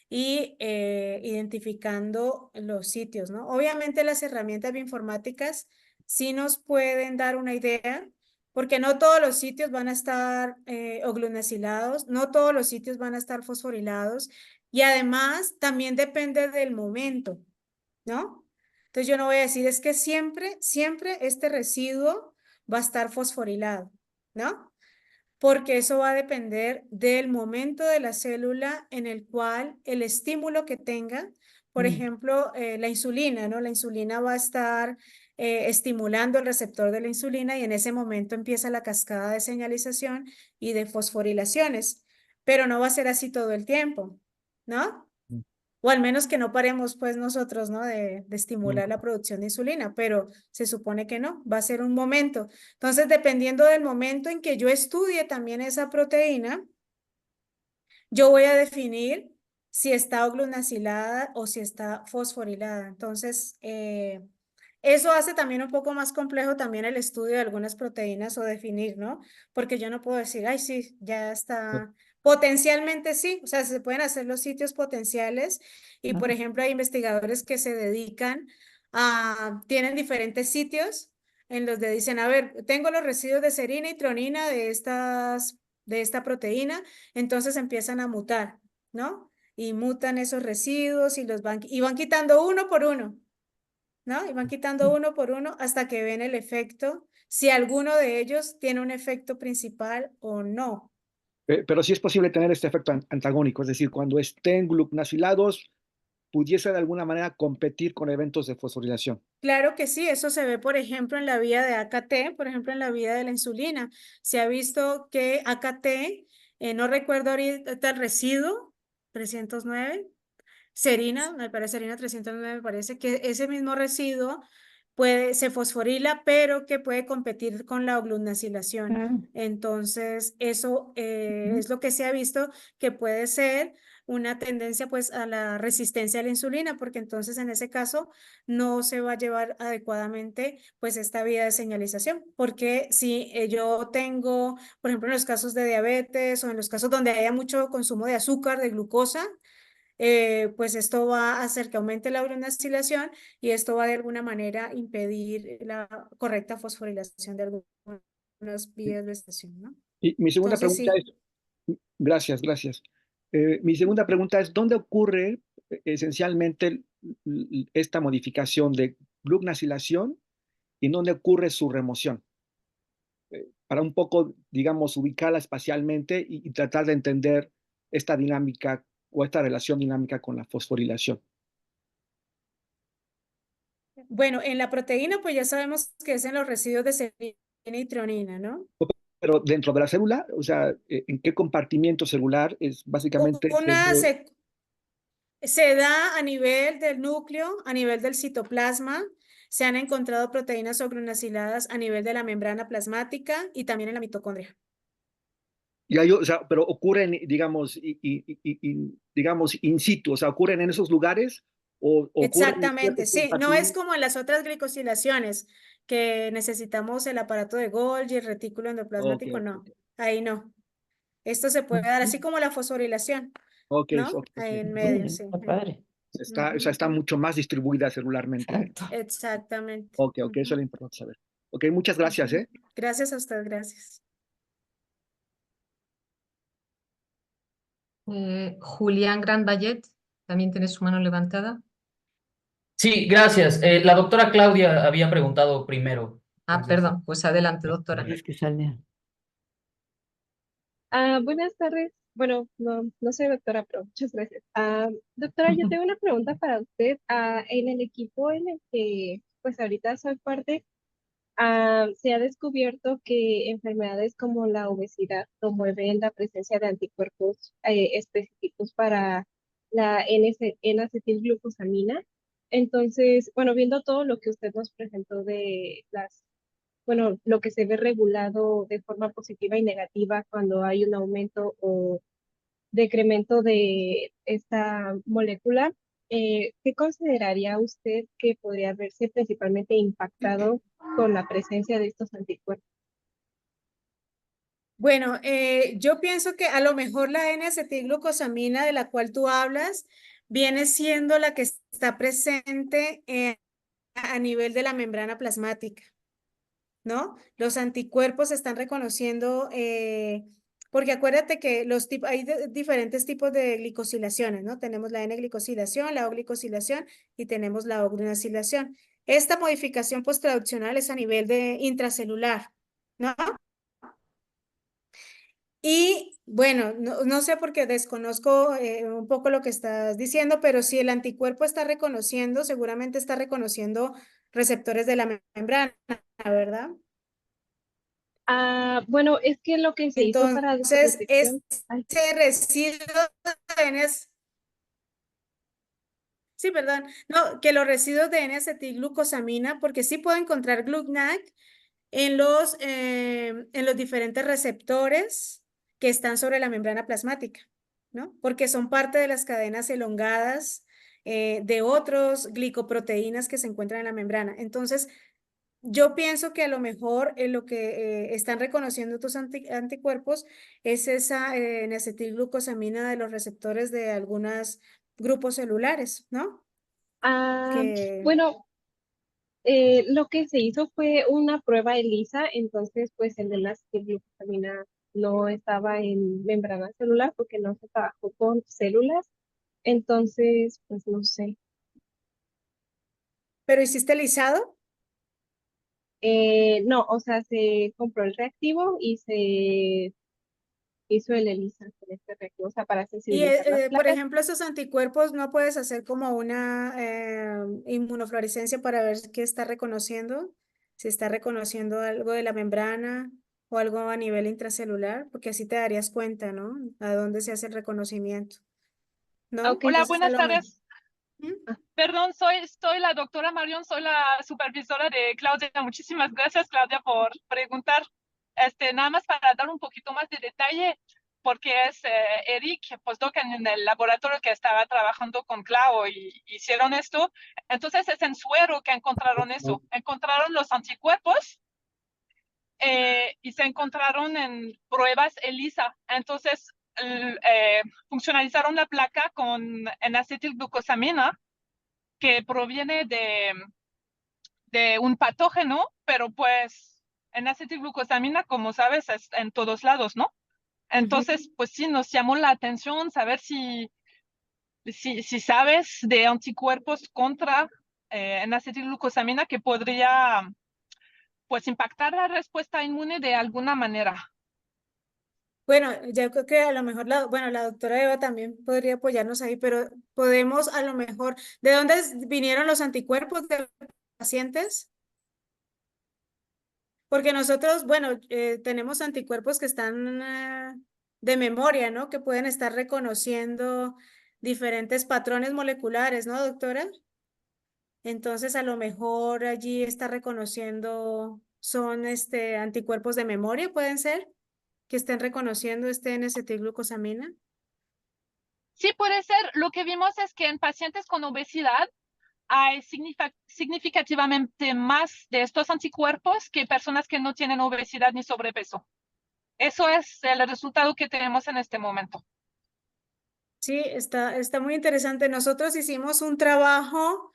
y identificando los sitios, ¿no? Obviamente las herramientas bioinformáticas sí nos pueden dar una idea, porque no todos los sitios van a estar oglunacilados, no todos los sitios van a estar fosforilados, y además también depende del momento, ¿no? Entonces yo no voy a decir, es que siempre este residuo va a estar fosforilado, ¿no? Porque eso va a depender del momento de la célula en el cual el estímulo que tenga, por ejemplo, la insulina, ¿no? La insulina va a estar estimulando el receptor de la insulina y en ese momento empieza la cascada de señalización y de fosforilaciones, pero no va a ser así todo el tiempo, ¿no? O al menos que no paremos pues nosotros, ¿no? De estimular la producción de insulina, pero se supone que no, va a ser un momento. Entonces, dependiendo del momento en que yo estudie también esa proteína, yo voy a definir si está oglunacilada o si está fosforilada. Entonces, eso hace también un poco más complejo también el estudio de algunas proteínas o definir, ¿no? Porque yo no puedo decir, ay, sí, ya está. Potencialmente sí, o sea, se pueden hacer los sitios potenciales y, por ejemplo, hay investigadores que se dedican tienen diferentes sitios en los que dicen, a ver, tengo los residuos de serina y tronina de esta proteína, entonces empiezan a mutar, ¿no? Y mutan esos residuos y y van quitando uno por uno, ¿no? Y van quitando uno por uno hasta que ven el efecto, si alguno de ellos tiene un efecto principal o no. Pero sí es posible tener este efecto antagónico, es decir, cuando estén glucosilados, pudiese de alguna manera competir con eventos de fosforilación. Claro que sí, eso se ve, por ejemplo, en la vía de AKT, por ejemplo, en la vía de la insulina. Se ha visto que AKT, no recuerdo ahorita el residuo, 309, serina, me parece serina 309, me parece que ese mismo residuo se fosforila, pero que puede competir con la oglunacilación. Entonces, eso es lo que se ha visto que puede ser una tendencia pues a la resistencia a la insulina, porque entonces en ese caso no se va a llevar adecuadamente pues esta vía de señalización, porque si yo tengo, por ejemplo, en los casos de diabetes o en los casos donde haya mucho consumo de azúcar, de glucosa, pues esto va a hacer que aumente la urinacilación y esto va de alguna manera impedir la correcta fosforilación de algunas vías de estación, ¿no? Y mi segunda Entonces, pregunta sí. es, gracias, gracias. Mi segunda pregunta es, ¿dónde ocurre esencialmente esta modificación de glucnasilación y dónde ocurre su remoción? Para un poco, digamos, ubicarla espacialmente y tratar de entender esta dinámica o esta relación dinámica con la fosforilación. Bueno, en la proteína, pues ya sabemos que es en los residuos de serina y tronina, ¿no? Pero dentro de la célula, o sea, ¿en qué compartimiento celular es básicamente? Se da a nivel del núcleo, a nivel del citoplasma. Se han encontrado proteínas oglunaciladas a nivel de la membrana plasmática y también en la mitocondria. Y hay, o sea, pero ocurren, digamos, digamos, in situ, o sea, ocurren en esos lugares o ocurren en Exactamente, ciertos sí. No es compartimentos. como en las otras glicosilaciones que necesitamos el aparato de Golgi, el retículo Ok, endoplasmático, ok, no. ok, Ahí no. Esto se puede dar así como la fosforilación, ok, ¿no? ok, ok. Ahí en medio, Bien, sí. está padre. Está, o sea, está mucho más distribuida celularmente. Exacto. Exactamente. Ok, ok, eso es lo importante saber. Ok, muchas gracias, ¿eh? Gracias a usted, gracias. Julián Grandvallet, también tiene su mano levantada. Sí, gracias. La doctora Claudia había preguntado primero. Ah, Entonces, perdón, pues adelante, doctora. Es que sale. Buenas tardes. Bueno, no soy doctora, pero muchas gracias. Doctora, yo tengo una pregunta para usted. En el equipo en el que pues ahorita soy parte, se ha descubierto que enfermedades como la obesidad promueven la presencia de anticuerpos específicos para la N-acetilglucosamina. Entonces, bueno, viendo todo lo que usted nos presentó de bueno, lo que se ve regulado de forma positiva y negativa cuando hay un aumento o decremento de esta molécula, ¿qué consideraría usted que podría verse principalmente impactado con la presencia de estos anticuerpos? Bueno, yo pienso que a lo mejor la N-acetilglucosamina de la cual tú hablas viene siendo la que está presente a nivel de la membrana plasmática, ¿no? Los anticuerpos se están reconociendo, porque acuérdate que hay diferentes tipos de glicosilaciones, ¿no? Tenemos la N-glicosilación, la O-glicosilación y tenemos la O-glucosilación. Esta modificación posttraduccional es a nivel de intracelular, ¿no? Y bueno, no sé porque desconozco un poco lo que estás diciendo, pero si el anticuerpo está reconociendo, seguramente está reconociendo receptores de la membrana, ¿verdad? Bueno, es que lo que se hizo para su Entonces, detección, ay, ese residuo de sí, perdón, no, que los residuos de N-acetilglucosamina, porque sí puedo encontrar GlutNAC en los diferentes receptores que están sobre la membrana plasmática, ¿no? Porque son parte de las cadenas elongadas de otros glicoproteínas que se encuentran en la membrana. Entonces, yo pienso que a lo mejor lo que están reconociendo tus anticuerpos es esa N-acetilglucosamina de los receptores de algunos grupos celulares, ¿no? ah, Que bueno, lo que se hizo fue una prueba ELISA, entonces pues el de la glucosamina no estaba en membrana celular porque no se trabajó con células, entonces pues no sé. ¿Pero hiciste lisado? No, o sea, se compró el reactivo y se hizo el ELISA con este reactivo, o sea, para Y, sensibilizar las por placas. ejemplo, esos anticuerpos no puedes hacer como una inmunofluorescencia para ver qué está reconociendo, si está reconociendo algo de la membrana o algo a nivel intracelular, porque así te darías cuenta, ¿no? A dónde se hace el reconocimiento, ¿no? Ok, Hola, Entonces, a buenas lo mejor. tardes. Perdón, soy la doctora Marion, soy la supervisora de Claudia. Muchísimas gracias, Claudia, por preguntar. Nada más para dar un poquito más de detalle, porque es Eric, postdoc en el laboratorio que estaba trabajando con Clau y hicieron esto. Entonces es en suero que encontraron eso. Encontraron los anticuerpos y se encontraron en pruebas ELISA. Entonces funcionalizaron la placa con N-acetilglucosamina que proviene de un patógeno, pero pues en acetilglucosamina, como sabes, es en todos lados, ¿no? Entonces, pues sí, nos llamó la atención saber si sabes de anticuerpos contra en acetilglucosamina que podría, pues, impactar la respuesta inmune de alguna manera. Bueno, yo creo que a lo mejor la doctora Eva también podría apoyarnos ahí, pero podemos a lo mejor, ¿de dónde vinieron los anticuerpos de los pacientes? Porque nosotros, bueno, tenemos anticuerpos que están de memoria, ¿no? Que pueden estar reconociendo diferentes patrones moleculares, ¿no, doctora? Entonces, a lo mejor allí está reconociendo, son anticuerpos de memoria, pueden ser, que estén reconociendo N-acetilglucosamina. Sí, puede ser. Lo que vimos es que en pacientes con obesidad hay significativamente más de estos anticuerpos que personas que no tienen obesidad ni sobrepeso. Eso es el resultado que tenemos en este momento. Sí, está muy interesante. Nosotros hicimos un trabajo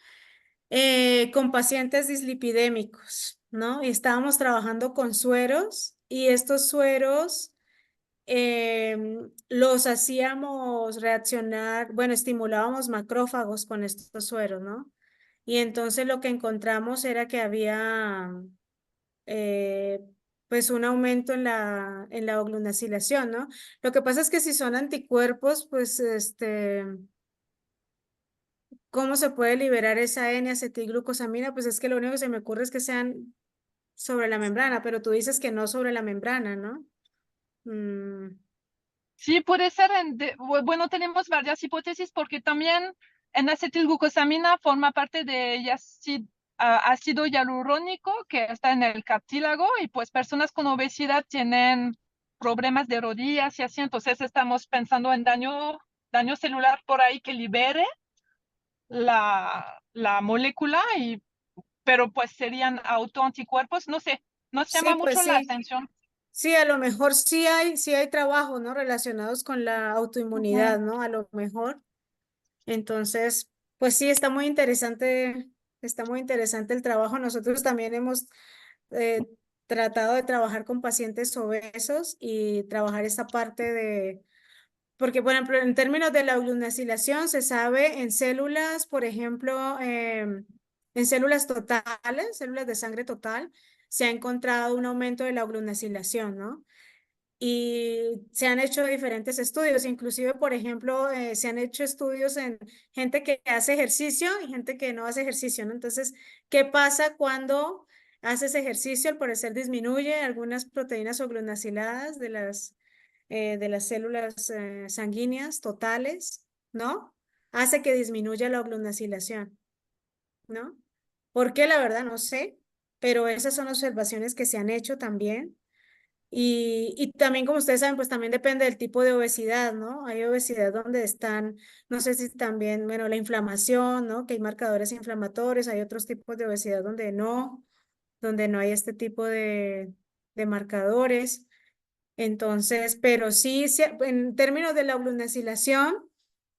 con pacientes dislipidémicos, ¿no? Y estábamos trabajando con sueros y estos sueros los hacíamos reaccionar, bueno, estimulábamos macrófagos con estos sueros, ¿no? Y entonces lo que encontramos era que había eh, pues un aumento en la oglunacilación, ¿no? Lo que pasa es que si son anticuerpos, pues ¿cómo se puede liberar esa N-acetilglucosamina? Pues es que lo único que se me ocurre es que sean sobre la membrana, pero tú dices que no sobre la membrana, ¿no? Mm, Sí, puede ser. Bueno, tenemos varias hipótesis porque también en acetilglucosamina forma parte de ácido hialurónico que está en el cartílago y pues personas con obesidad tienen problemas de rodillas y así, entonces estamos pensando en daño celular por ahí que libere la molécula, pero pues serían autoanticuerpos, no sé, nos llama Sí, pues mucho la sí. atención. Sí, a lo mejor sí hay trabajos, ¿no? Relacionados con la autoinmunidad, ¿no? A lo mejor. Entonces, pues sí, está muy interesante el trabajo. Nosotros también hemos eh, tratado de trabajar con pacientes obesos y trabajar esta parte de, porque, por ejemplo, en términos de la euglunacilación se sabe en células, por ejemplo, en células totales, células de sangre total, se ha encontrado un aumento de la euglunacilación, ¿no? Y se han hecho diferentes estudios, inclusive, por ejemplo, se han hecho estudios en gente que hace ejercicio y gente que no hace ejercicio, ¿no? Entonces, ¿qué pasa cuando haces ejercicio? Al parecer disminuye algunas proteínas oglunaciladas de las células sanguíneas totales, ¿no? Hace que disminuya la oglunacilación, ¿no? ¿Por qué? La verdad no sé, pero esas son observaciones que se han hecho también. Y también, como ustedes saben, pues también depende del tipo de obesidad, ¿no? Hay obesidad donde están, no sé si también, bueno, la inflamación, ¿no? Que hay marcadores inflamatorios, hay otros tipos de obesidad donde no hay este tipo de marcadores. Entonces, pero sí, en términos de la euglunacilación,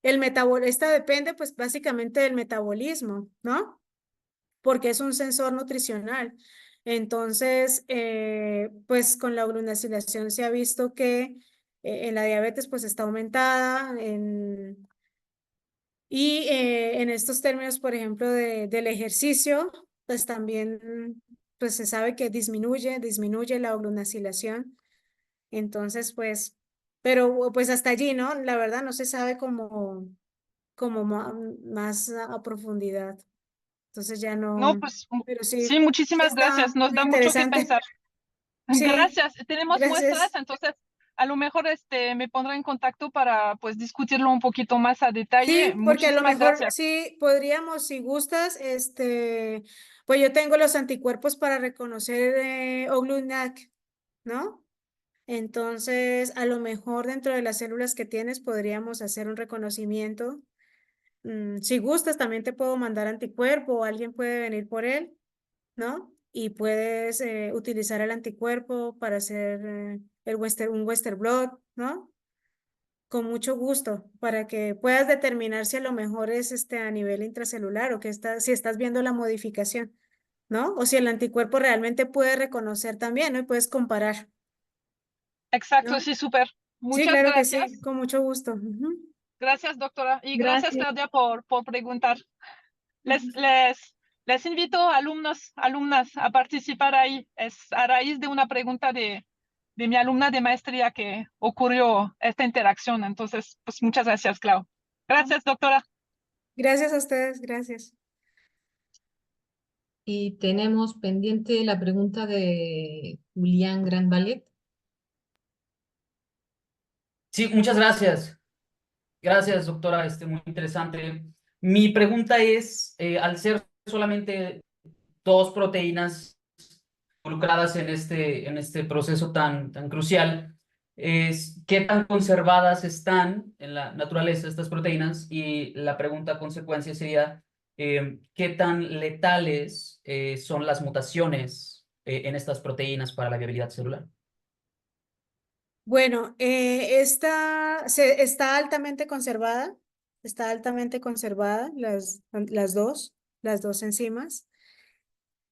esta depende pues básicamente del metabolismo, ¿no? Porque es un sensor nutricional. Entonces, pues con la euglunacilación se ha visto que en la diabetes pues está aumentada y en estos términos, por ejemplo, del ejercicio, pues también pues se sabe que disminuye la euglunacilación. Entonces, pues, pero pues hasta allí, ¿no? La verdad no se sabe como más a profundidad. Entonces ya No, no, pues pero sí, sí, sí muchísimas gracias, está nos muy da mucho que interesante. pensar. Sí, Gracias, tenemos muestras, gracias. entonces a lo mejor me pondré en contacto para pues discutirlo un poquito más a detalle. Sí, porque a lo Muchísimas mejor gracias. sí podríamos, si gustas, pues yo tengo los anticuerpos para reconocer Oglunac, ¿no? Entonces, a lo mejor dentro de las células que tienes podríamos hacer un reconocimiento. Si gustas, también te puedo mandar anticuerpo o alguien puede venir por él, ¿no? Y puedes utilizar el anticuerpo para hacer un Western blot, ¿no? Con mucho gusto, para que puedas determinar si a lo mejor es a nivel intracelular o si estás viendo la modificación, ¿no? O si el anticuerpo realmente puede reconocer también, ¿no? Y puedes comparar, Exacto, ¿no? sí, súper. Sí, Muchas claro que sí, gracias. con mucho gusto. Ujú. Gracias, doctora. Y gracias, Gracias. Claudia, por preguntar. Les invito, alumnas, a participar ahí. Es a raíz de una pregunta de mi alumna de maestría que ocurrió esta interacción. Entonces, pues muchas gracias, Clau. Gracias, doctora. Gracias a ustedes, gracias. Y tenemos pendiente la pregunta de Julián Granvalet. Sí, muchas gracias. Gracias, doctora, muy interesante. Mi pregunta es, al ser solamente dos proteínas involucradas en este proceso tan crucial, ¿qué tan conservadas están en la naturaleza estas proteínas? Y la pregunta a consecuencia sería, ¿qué tan letales son las mutaciones en estas proteínas para la viabilidad celular? Bueno, está altamente conservada las dos enzimas.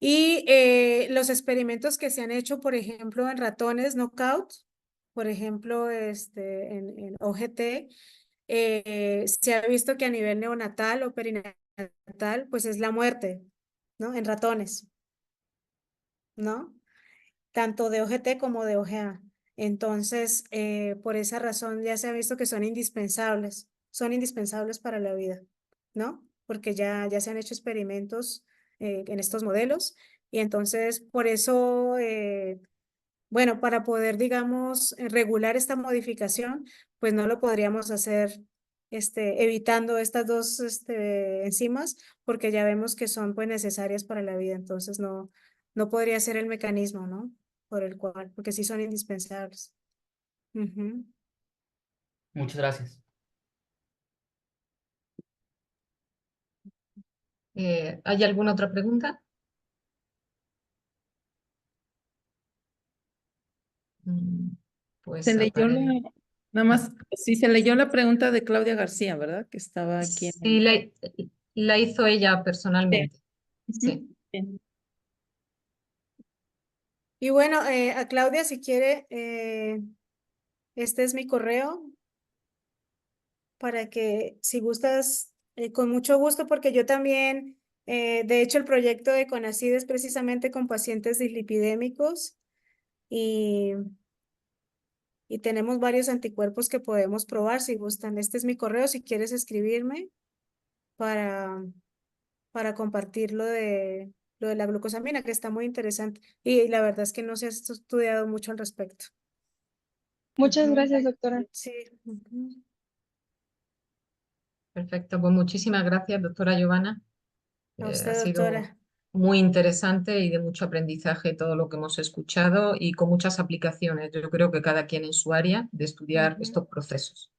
Y los experimentos que se han hecho, por ejemplo, en ratones knockout, por ejemplo, en OGT, se ha visto que a nivel neonatal o perinatal, pues es la muerte, ¿no? En ratones, ¿no? Tanto de OGT como de OGA. Entonces, por esa razón ya se ha visto que son indispensables para la vida, ¿no? Porque ya se han hecho experimentos en estos modelos y entonces por eso, bueno, para poder, digamos, regular esta modificación, pues no lo podríamos hacer evitando estas dos enzimas porque ya vemos que son pues necesarias para la vida, entonces no podría ser el mecanismo, ¿no? Por el cual, porque sí son indispensables. Ujú. Muchas gracias. ¿Hay alguna otra pregunta? Pues Se leyó nada más, sí, se leyó la pregunta de Claudia García, ¿verdad? Que estaba aquí en sí, la hizo ella personalmente. Sí. Ujú, bien. Y bueno, a Claudia, si quiere, este es mi correo para que si gustas, con mucho gusto, porque yo también, de hecho, el proyecto de CONACYT es precisamente con pacientes dislipidémicos y, y tenemos varios anticuerpos que podemos probar si gustan. Este es mi correo, si quieres escribirme para, para compartir lo de la glucosamina, que está muy interesante. Y la verdad es que no se ha estudiado mucho al respecto. Muchas Ujú. gracias, doctora. Sí. Ujú. Perfecto, pues muchísimas gracias, doctora Giovanna. A Ha usted, sido doctora. muy interesante y de mucho aprendizaje todo lo que hemos escuchado y con muchas aplicaciones. Yo creo que cada quien en su área de estudiar Ujú. estos procesos.